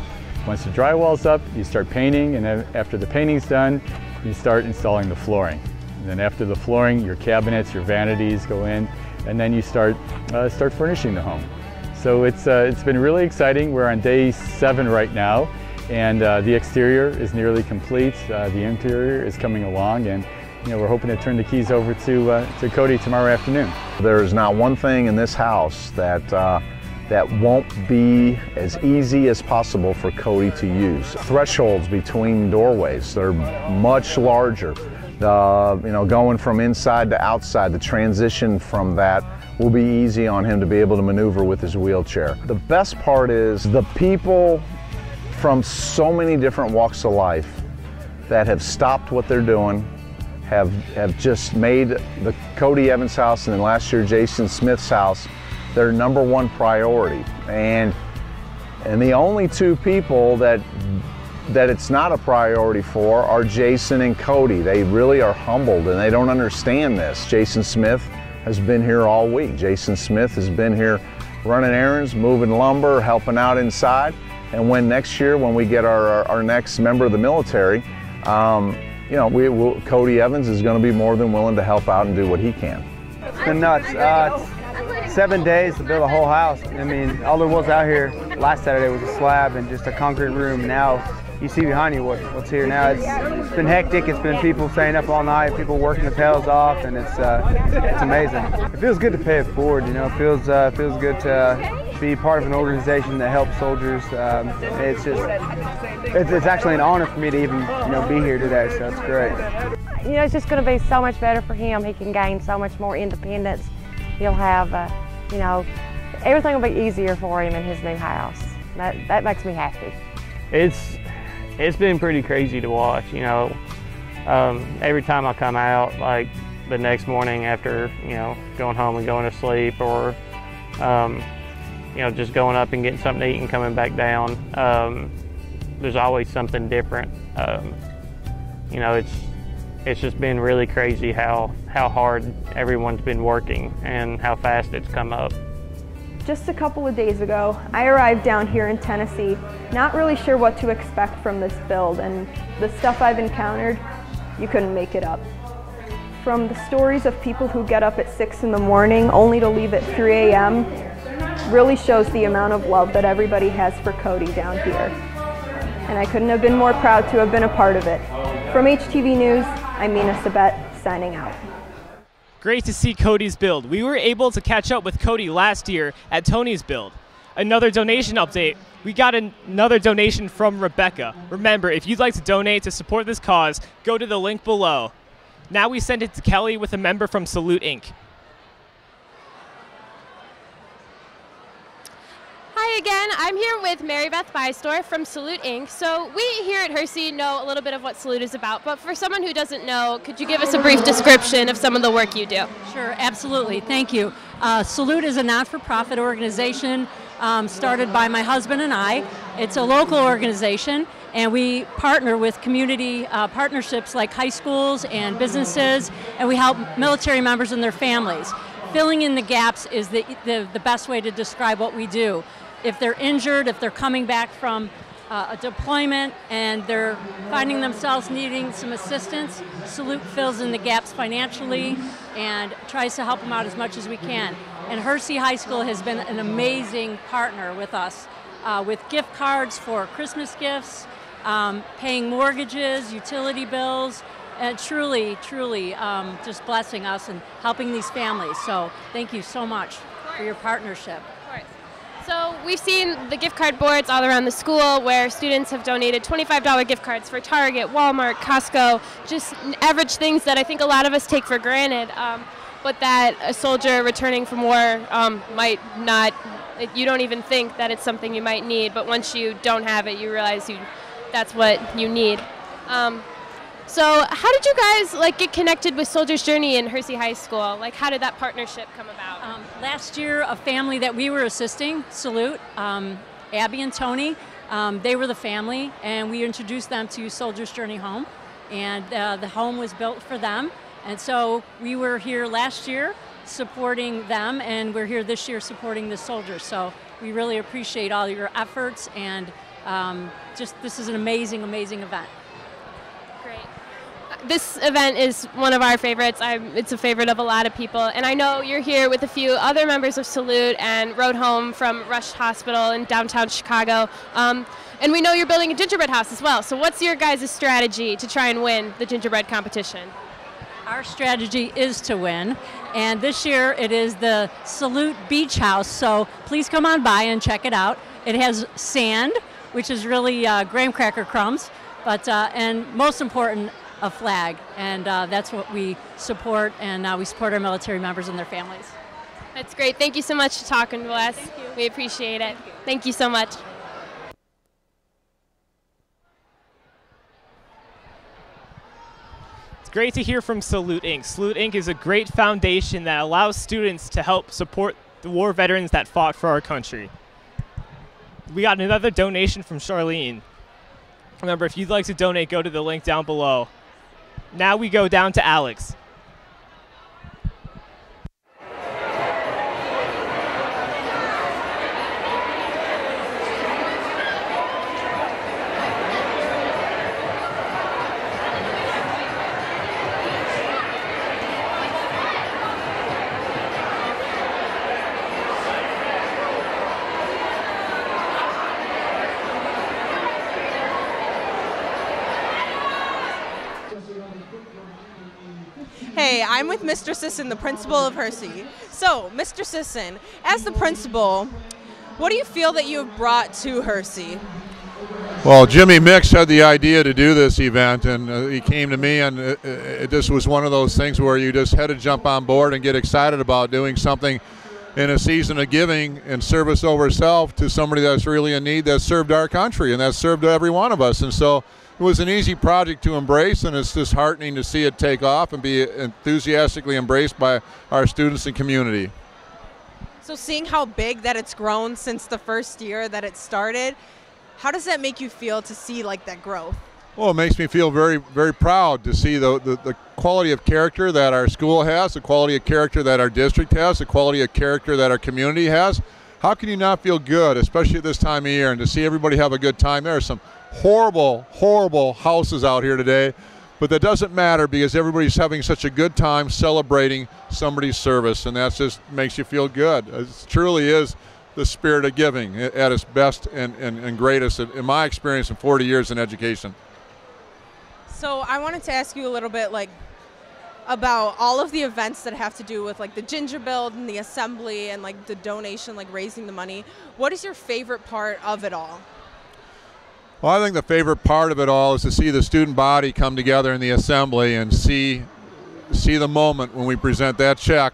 Once the drywall's up, you start painting, and then after the painting's done, you start installing the flooring. And then after the flooring, your cabinets, your vanities go in, and then you start furnishing the home. So it's been really exciting. We're on day 7 right now, and the exterior is nearly complete. The interior is coming along, and we're hoping to turn the keys over to Cody tomorrow afternoon. There's not one thing in this house that won't be as easy as possible for Cody to use. Thresholds between doorways, they're much larger. Going from inside to outside, the transition from that will be easy on him to be able to maneuver with his wheelchair. The best part is the people from so many different walks of life that have stopped what they're doing, have just made the Cody Evans house, and then last year Jason Smith's house, their #1 priority. And the only 2 people that it's not a priority for are Jason and Cody. They really are humbled, and they don't understand this. Jason Smith has been here all week. Jason Smith has been here running errands, moving lumber, helping out inside. And next year, when we get our next member of the military, Cody Evans is going to be more than willing to help out and do what he can. It's been nuts. It's 7 days to build a whole house. I mean, all there was out here last Saturday was a slab and just a concrete room. Now you see behind you what's here now. It's been hectic. It's been people staying up all night, people working the tails off, and it's amazing. It feels good to pay it forward. It feels good to be part of an organization that helps soldiers. It's actually an honor for me to even be here today. So it's great. It's just going to be so much better for him. He can gain so much more independence. He'll have, everything will be easier for him in his new house. That makes me happy. It's been pretty crazy to watch. Every time I come out, like the next morning after going home and going to sleep, or just going up and getting something to eat and coming back down, there's always something different. It's just been really crazy how hard everyone's been working and how fast it's come up. Just a couple of days ago, I arrived down here in Tennessee, not really sure what to expect from this build, and the stuff I've encountered, you couldn't make it up. From the stories of people who get up at 6 in the morning only to leave at 3 a.m. really shows the amount of love that everybody has for Cody down here. And I couldn't have been more proud to have been a part of it. From HTV News, I'm Mina Sabet, signing out. Great to see Cody's build. We were able to catch up with Cody last year at Tony's build. Another donation update. We got another donation from Rebecca. Remember, if you'd like to donate to support this cause, go to the link below. Now we send it to Kelly with a member from Salute Inc. Hi again, I'm here with Mary Beth Bystorff from Salute Inc. So we here at Hersey know a little bit of what Salute is about, but for someone who doesn't know, could you give us a brief description of some of the work you do? Sure, absolutely, thank you. Salute is a not-for-profit organization started by my husband and I. It's a local organization, and we partner with community partnerships like high schools and businesses, and we help military members and their families. Filling in the gaps is the best way to describe what we do. If they're injured, if they're coming back from a deployment and they're finding themselves needing some assistance, Salute fills in the gaps financially and tries to help them out as much as we can. And Hersey High School has been an amazing partner with us with gift cards for Christmas gifts, paying mortgages, utility bills, and truly just blessing us and helping these families. So thank you so much for your partnership. So we've seen the gift card boards all around the school where students have donated $25 gift cards for Target, Walmart, Costco, just average things that I think a lot of us take for granted. but that a soldier returning from war might not, you don't even think that it's something you might need, but once you don't have it, you realize that's what you need. So how did you guys get connected with Soldier's Journey in Hersey High School? How did that partnership come about? Last year, a family that we were assisting, Salute, Abby and Tony, they were the family, and we introduced them to Soldier's Journey Home, and the home was built for them. And so we were here last year supporting them, and we're here this year supporting the soldiers. So we really appreciate all your efforts, and this is an amazing, amazing event. Great. This event is one of our favorites. It's a favorite of a lot of people, and I know you're here with a few other members of Salute and rode home from Rush Hospital in downtown Chicago. And we know you're building a gingerbread house as well. So what's your guys' strategy to try and win the gingerbread competition? Our strategy is to win, and this year it is the Salute Beach House, so please come on by and check it out. It has sand, which is really graham cracker crumbs, but and most important, a flag, and that's what we support, and we support our military members and their families. That's great. Thank you so much for talking to us. Thank you. We appreciate it. Thank you so much. Great to hear from Salute Inc. Salute Inc. is a great foundation that allows students to help support the war veterans that fought for our country. We got another donation from Charlene. Remember, if you'd like to donate, go to the link down below. Now we go down to Alex. Hey, I'm with Mr. Sisson, the principal of Hersey. So, Mr. Sisson, as the principal, what do you feel that you have brought to Hersey? Well, Jimmy Mix had the idea to do this event, and he came to me, and it just was one of those things where you just had to jump on board and get excited about doing something in a season of giving and service over self to somebody that's really in need, that served our country, and that served every one of us. And so it was an easy project to embrace, and it's disheartening to see it take off and be enthusiastically embraced by our students and community. So seeing how big that it's grown since the first year that it started, how does that make you feel to see that growth? Well, it makes me feel very, very proud to see the quality of character that our school has, the quality of character that our district has, the quality of character that our community has. How can you not feel good, especially at this time of year, and to see everybody have a good time? There are some horrible, horrible houses out here today, but that doesn't matter because everybody's having such a good time celebrating somebody's service, and that just makes you feel good. It truly is the spirit of giving at its best and greatest, in my experience in 40 years in education. So I wanted to ask you a little bit about all of the events that have to do with the Gingerbuild and the assembly and the donation, raising the money. What is your favorite part of it all? Well, I think the favorite part of it all is to see the student body come together in the assembly and see the moment when we present that check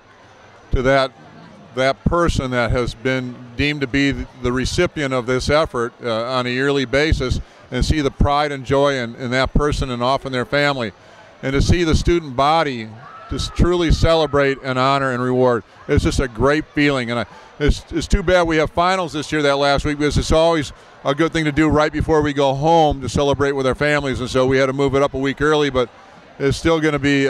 to that person that has been deemed to be the recipient of this effort on a yearly basis, and see the pride and joy in that person and often their family, and to see the student body just truly celebrate and honor and reward. It's just a great feeling, and it's too bad we have finals this year, that last week, because it's always a good thing to do right before we go home to celebrate with our families, and so we had to move it up a week early, but it's still going to be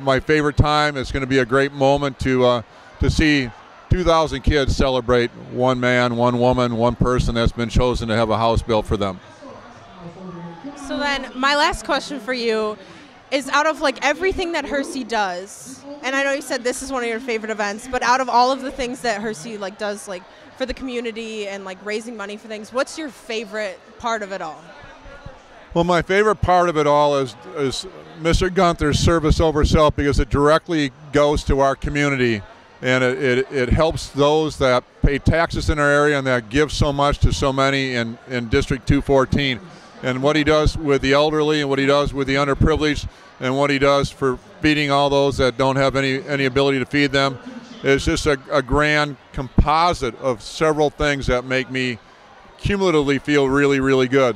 my favorite time. It's going to be a great moment to see 2,000 kids celebrate one man, one woman, one person that's been chosen to have a house built for them. So then my last question for you is, out of everything that Hersey does, and I know you said this is one of your favorite events, but out of all of the things that Hersey does for the community and raising money for things, what's your favorite part of it all? Well, my favorite part of it all is Mr. Gunther's service over self, because it directly goes to our community, and it helps those that pay taxes in our area and that give so much to so many in District 214. and what he does with the elderly and what he does with the underprivileged and what he does for feeding all those that don't have any ability to feed them. It's just a grand composite of several things that make me cumulatively feel really, really good.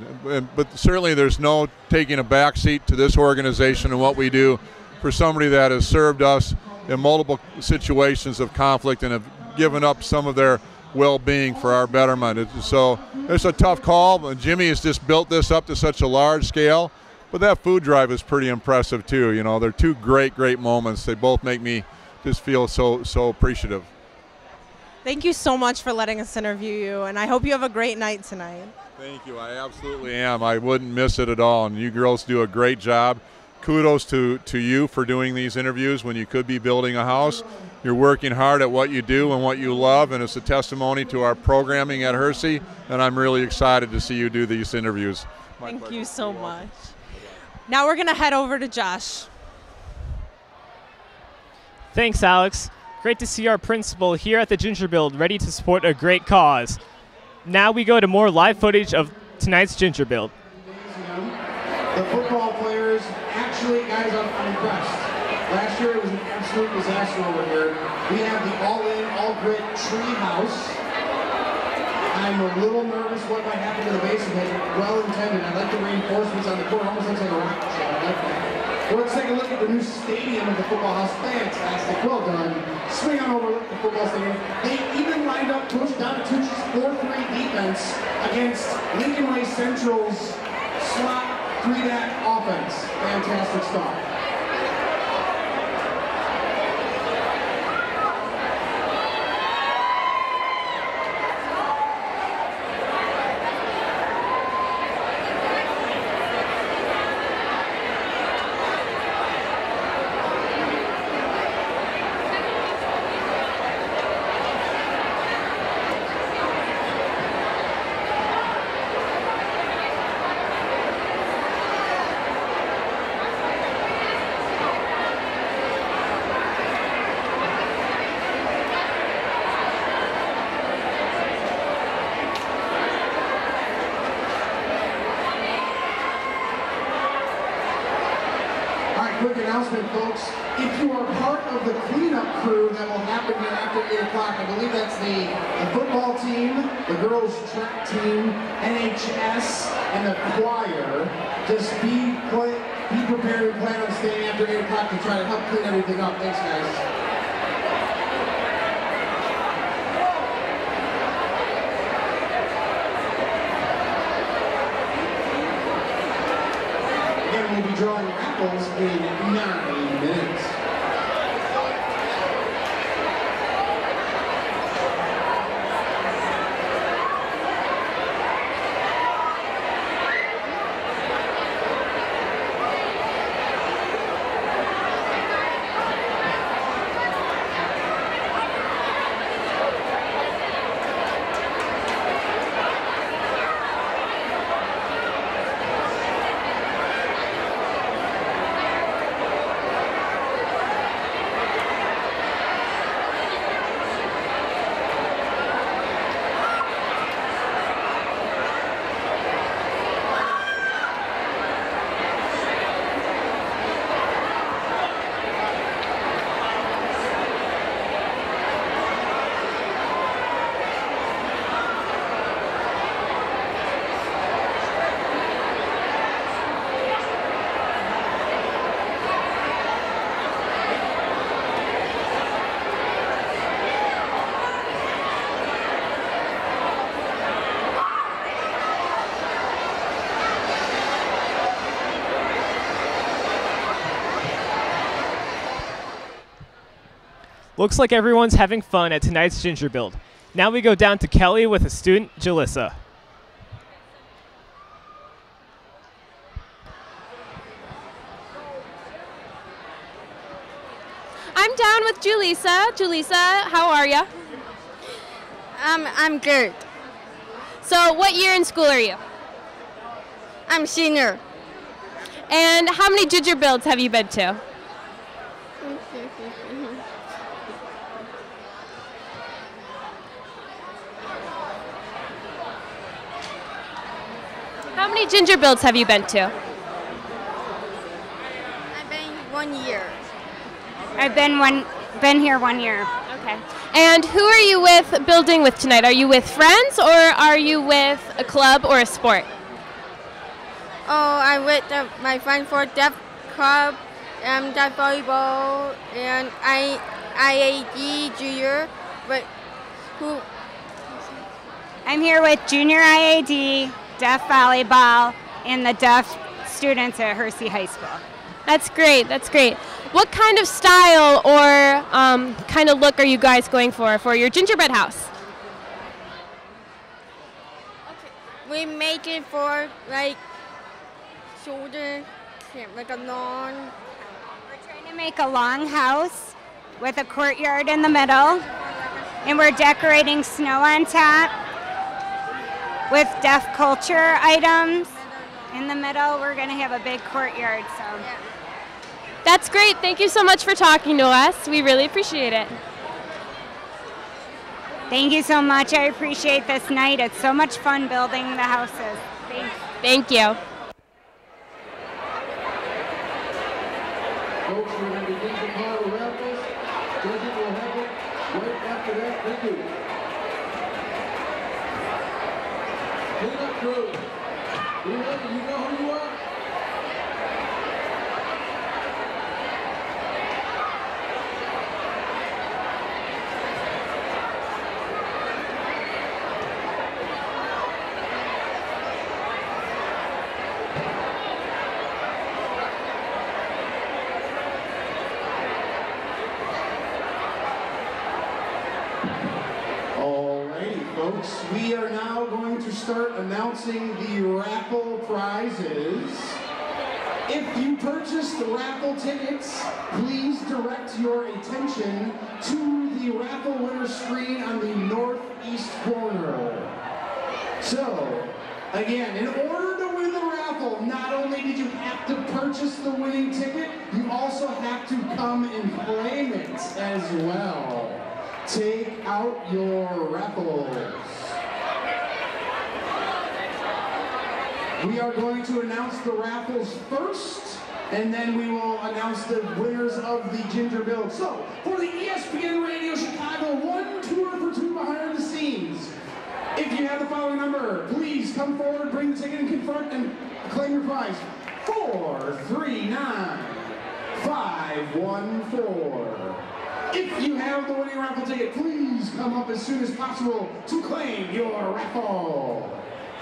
But certainly there's no taking a back seat to this organization and what we do for somebody that has served us in multiple situations of conflict and have given up some of their well-being for our betterment. So it's a tough call. Jimmy has just built this up to such a large scale, but that food drive is pretty impressive too. You know, they're two great moments. They both make me just feel so appreciative. Thank you so much for letting us interview you, and I hope you have a great night tonight. Thank you. I absolutely am. I wouldn't miss it at all, and you girls do a great job. Kudos to you for doing these interviews when you could be building a house. You're working hard at what you do and what you love, and it's a testimony to our programming at Hersey, and I'm really excited to see you do these interviews. Thank you so much. Now we're going to head over to Josh. Thanks, Alex. Great to see our principal here at the Gingerbuild, ready to support a great cause. Now we go to more live footage of tonight's Gingerbuild. The football players, actually, guys, I'm impressed. Last year it was an absolute disaster over here. We have the all-in, all-grit tree house. I'm a little nervous what might happen to the base of it. Well intended. I like the reinforcements on the court. Almost looks like a rocket ship. I like that. Well, let's take a look at the new stadium of the football house. Fantastic. Well done. Swing on over, look at the football stadium. They even lined up Coach Donatucci's 4-3 defense against Lincoln Way Central's slot 3-back offense. Fantastic stuff. Quick announcement, folks. If you are part of the cleanup crew that will happen here after 8 o'clock, I believe that's the football team, the girls track team, NHS, and the choir, just be prepared and plan on staying after 8 o'clock to try to help clean everything up. Thanks, guys. We'll be drawing raffles in 9 minutes. Looks like everyone's having fun at tonight's Gingerbuild. Now we go down to Kelly with a student, Jalissa. I'm down with Julissa. Julissa, how are you? I'm good. So what year in school are you? I'm senior. And how many Gingerbuilds have you been to? How many ginger builds have you been to? I've been 1 year. I've been here 1 year. Okay. And who are you with building with tonight? Are you with friends or are you with a club or a sport? Oh, I'm with my friend for Deaf Club, Deaf Volleyball, and IAD Junior. But who? I'm here with Junior IAD, Deaf Volleyball, and the deaf students at Hersey High School. That's great. That's great. What kind of style or kind of look are you guys going for your gingerbread house? We make it for like shoulder, like a long. We're trying to make a long house with a courtyard in the middle, and we're decorating snow on top with deaf culture items. In the middle, we're going to have a big courtyard. So. That's great. Thank you so much for talking to us. We really appreciate it. Thank you so much. I appreciate this night. It's so much fun building the houses. Thanks. Thank you. Folks, we're going to begin the call with Raffles. Judges will have it right after that. Thank you. Clean up crew. You ready? You know who you are? Folks, we are now going to start announcing the raffle prizes. If you purchased raffle tickets, please direct your attention to the raffle winner screen on the northeast corner. So, again, in order to win the raffle, not only did you have to purchase the winning ticket, you also have to come and claim it as well. Take out your raffles. We are going to announce the raffles first, and then we will announce the winners of the Gingerbuild. So, for the ESPN Radio Chicago 1 tour for 2 behind the scenes, if you have the following number, please come forward, bring the ticket and confront and claim your prize. 439-514. If you have the winning raffle ticket, please come up as soon as possible to claim your raffle.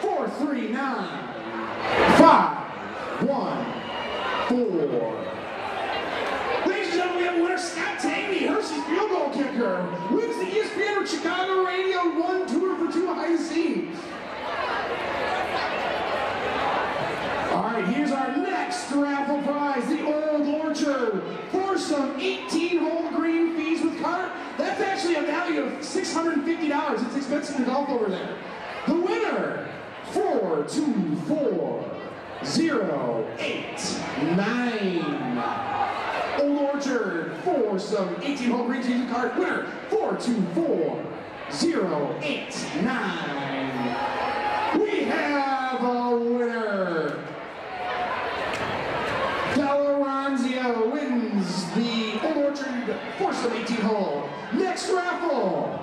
439-514. Ladies and gentlemen, we have winner Scott Taney, Hersey's field goal kicker, wins the ESPN Chicago Radio 1 tour for 2 behind the scenes. All right, here's our next raffle prize, the Old Orchard, for some 18-hole green fees with cart. That's actually a value of $650. It's expensive to golf over there. The winner, 424-089. Old Orchard for some 18-hole green fees with cart. Winner, 424-089. We have a winner. Ranzio wins the Old Orchard Foursome 18-hole. Next raffle,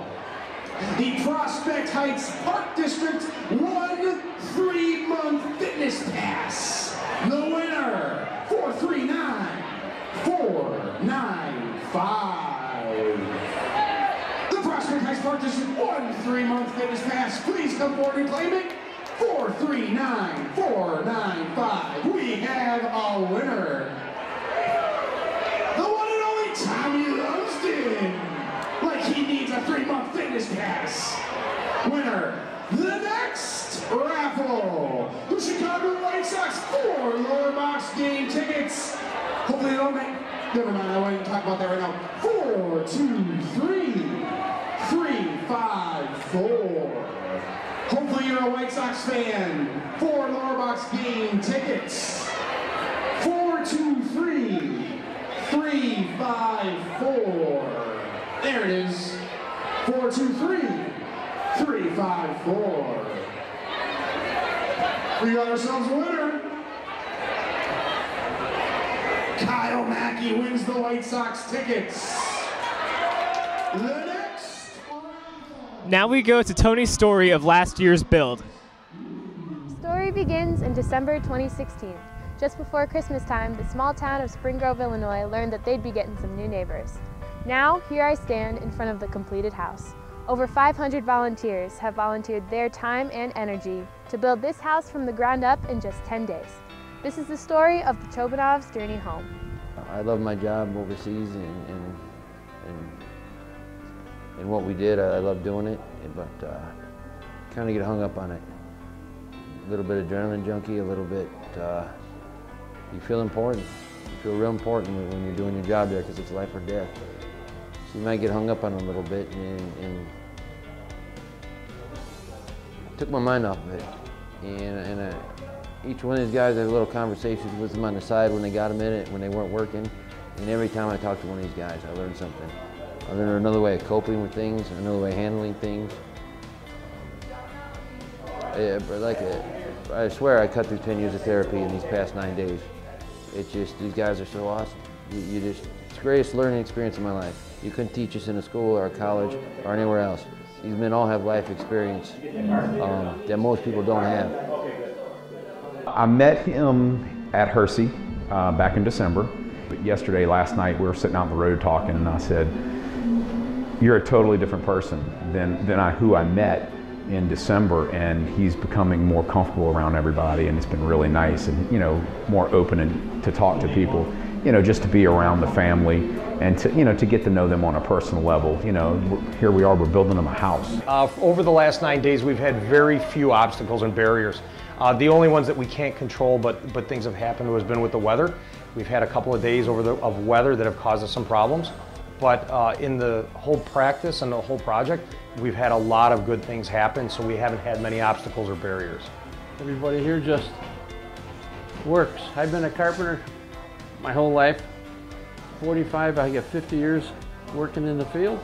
the Prospect Heights Park District 1 3-month fitness pass. The winner, 439-495. The Prospect Heights Park District 1 3-month fitness pass. Please come forward and claim it. 439-495. We have a winner. The one and only Tommy Lumsden. Like he needs a 3-month fitness pass. Winner. The next raffle. The Chicago White Sox 4 lower box game tickets. Hopefully they don't make. Never mind, I won't even talk about that right now. 423-354. Hopefully you're a White Sox fan. 4 lower box game tickets. 423-354. There it is. 423-354. We got ourselves a winner. Kyle Mackey wins the White Sox tickets. The next. Now we go to Tony's story of last year's build. Story begins in December 2016. Just before Christmas time, the small town of Spring Grove, Illinois learned that they'd be getting some new neighbors. Now, here I stand in front of the completed house. Over 500 volunteers have volunteered their time and energy to build this house from the ground up in just 10 days. This is the story of the Chobanovs' journey home. I love my job overseas and what we did. I love doing it, but kind of get hung up on it. A little bit adrenaline junkie, a little bit, you feel important. You feel real important when you're doing your job there because it's life or death. So you might get hung up on it a little bit and took my mind off of it. And each one of these guys, I had little conversations with them on the side when they got a minute, when they weren't working. And every time I talked to one of these guys, I learned something. I learned another way of coping with things, another way of handling things. I swear I cut through 10 years of therapy in these past 9 days. It's just, these guys are so awesome. It's the greatest learning experience of my life. You couldn't teach us in a school or a college or anywhere else. These men all have life experience that most people don't have. I met him at Hersey back in December. But yesterday, last night, we were sitting out on the road talking, and I said, "You're a totally different person than who I met in December, and he's becoming more comfortable around everybody, and it's been really nice, and more open and to talk to people, just to be around the family and to get to know them on a personal level. Here we are, we're building them a house." Over the last 9 days, we've had very few obstacles and barriers. The only ones that we can't control, but things have happened, has been with the weather. We've had a couple of days of weather that have caused us some problems. But in the whole practice and the whole project, we've had a lot of good things happen, so we haven't had many obstacles or barriers. Everybody here just works. I've been a carpenter my whole life. 45, I got 50 years working in the field.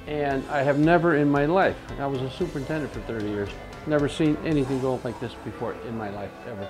And I have never in my life, I was a superintendent for 30 years, never seen anything go like this before in my life, ever.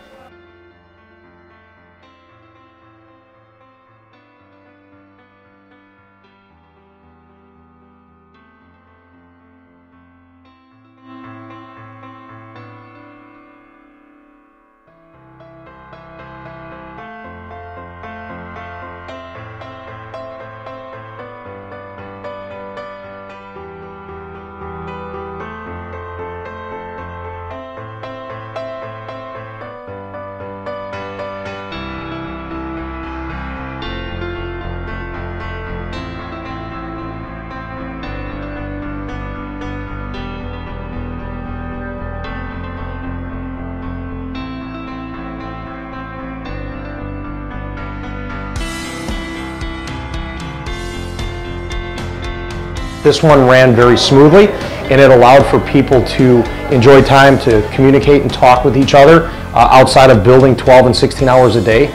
This one ran very smoothly, and it allowed for people to enjoy time to communicate and talk with each other outside of building 12 and 16 hours a day.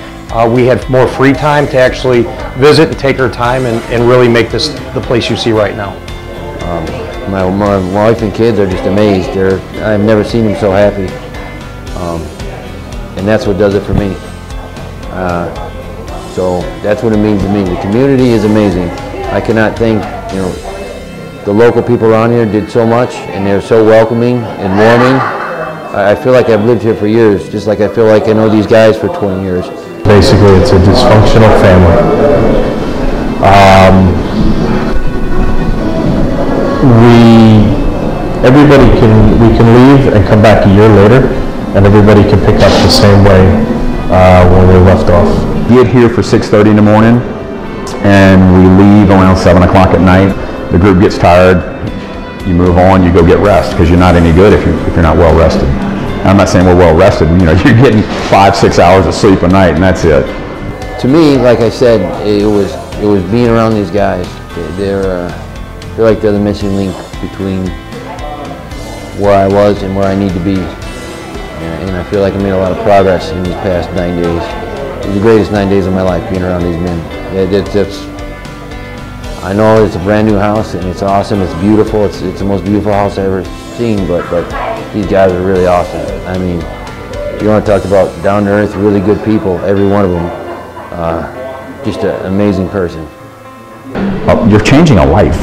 We had more free time to actually visit and take our time and really make this the place you see right now. My wife and kids are just amazed. I've never seen them so happy. And that's what does it for me. So that's what it means to me. The community is amazing. I cannot thank, the local people around here did so much, and they're so welcoming and warming. I feel like I've lived here for years, just like I feel like I know these guys for 20 years. Basically, it's a dysfunctional family. We can leave and come back a year later, and everybody can pick up the same way when we left off. Get here for 6:30 in the morning, and we leave around 7 o'clock at night. The group gets tired, you move on, you go get rest, because you're not any good if you're not well rested. And I'm not saying we're well rested, you're getting 5-6 hours of sleep a night, and that's it. To me, like I said, it was being around these guys. They're like they're the missing link between where I was and where I need to be. And I feel like I made a lot of progress in these past 9 days. It was the greatest 9 days of my life being around these men. I know it's a brand new house and it's awesome, it's beautiful, it's the most beautiful house I've ever seen, but these guys are really awesome. I mean, you want to talk about down-to-earth, really good people, every one of them. Just an amazing person. You're changing a life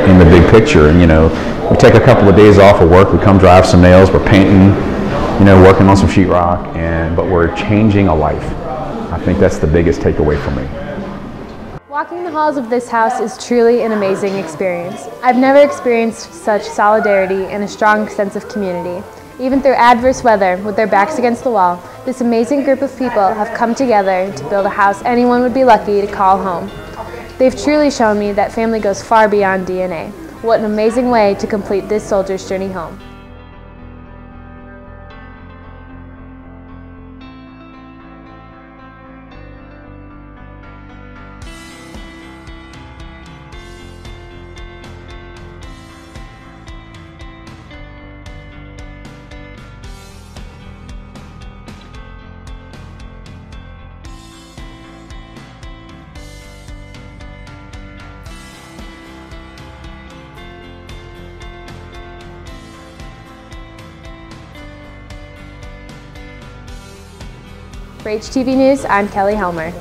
in the big picture, and you know, we take a couple of days off of work, we come drive some nails, we're painting, you know, working on some sheetrock, but we're changing a life. I think that's the biggest takeaway for me. Walking the halls of this house is truly an amazing experience. I've never experienced such solidarity and a strong sense of community. Even through adverse weather, with their backs against the wall, this amazing group of people have come together to build a house anyone would be lucky to call home. They've truly shown me that family goes far beyond DNA. What an amazing way to complete this soldier's journey home. For HTV News, I'm Kelly Helmer.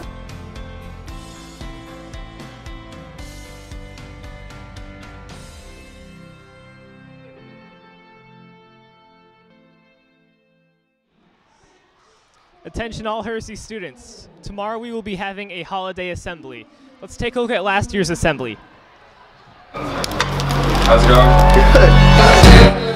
Attention all Hersey students. Tomorrow we will be having a holiday assembly. Let's take a look at last year's assembly. How's it going? Good.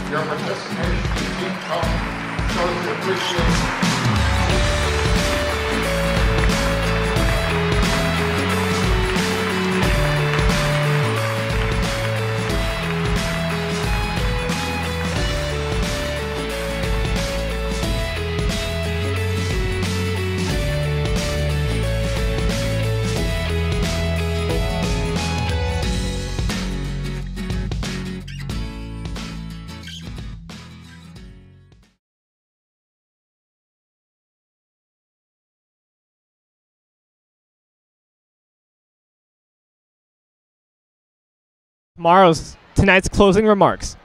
Your participation in Team Tony shows the appreciation. Tonight's closing remarks.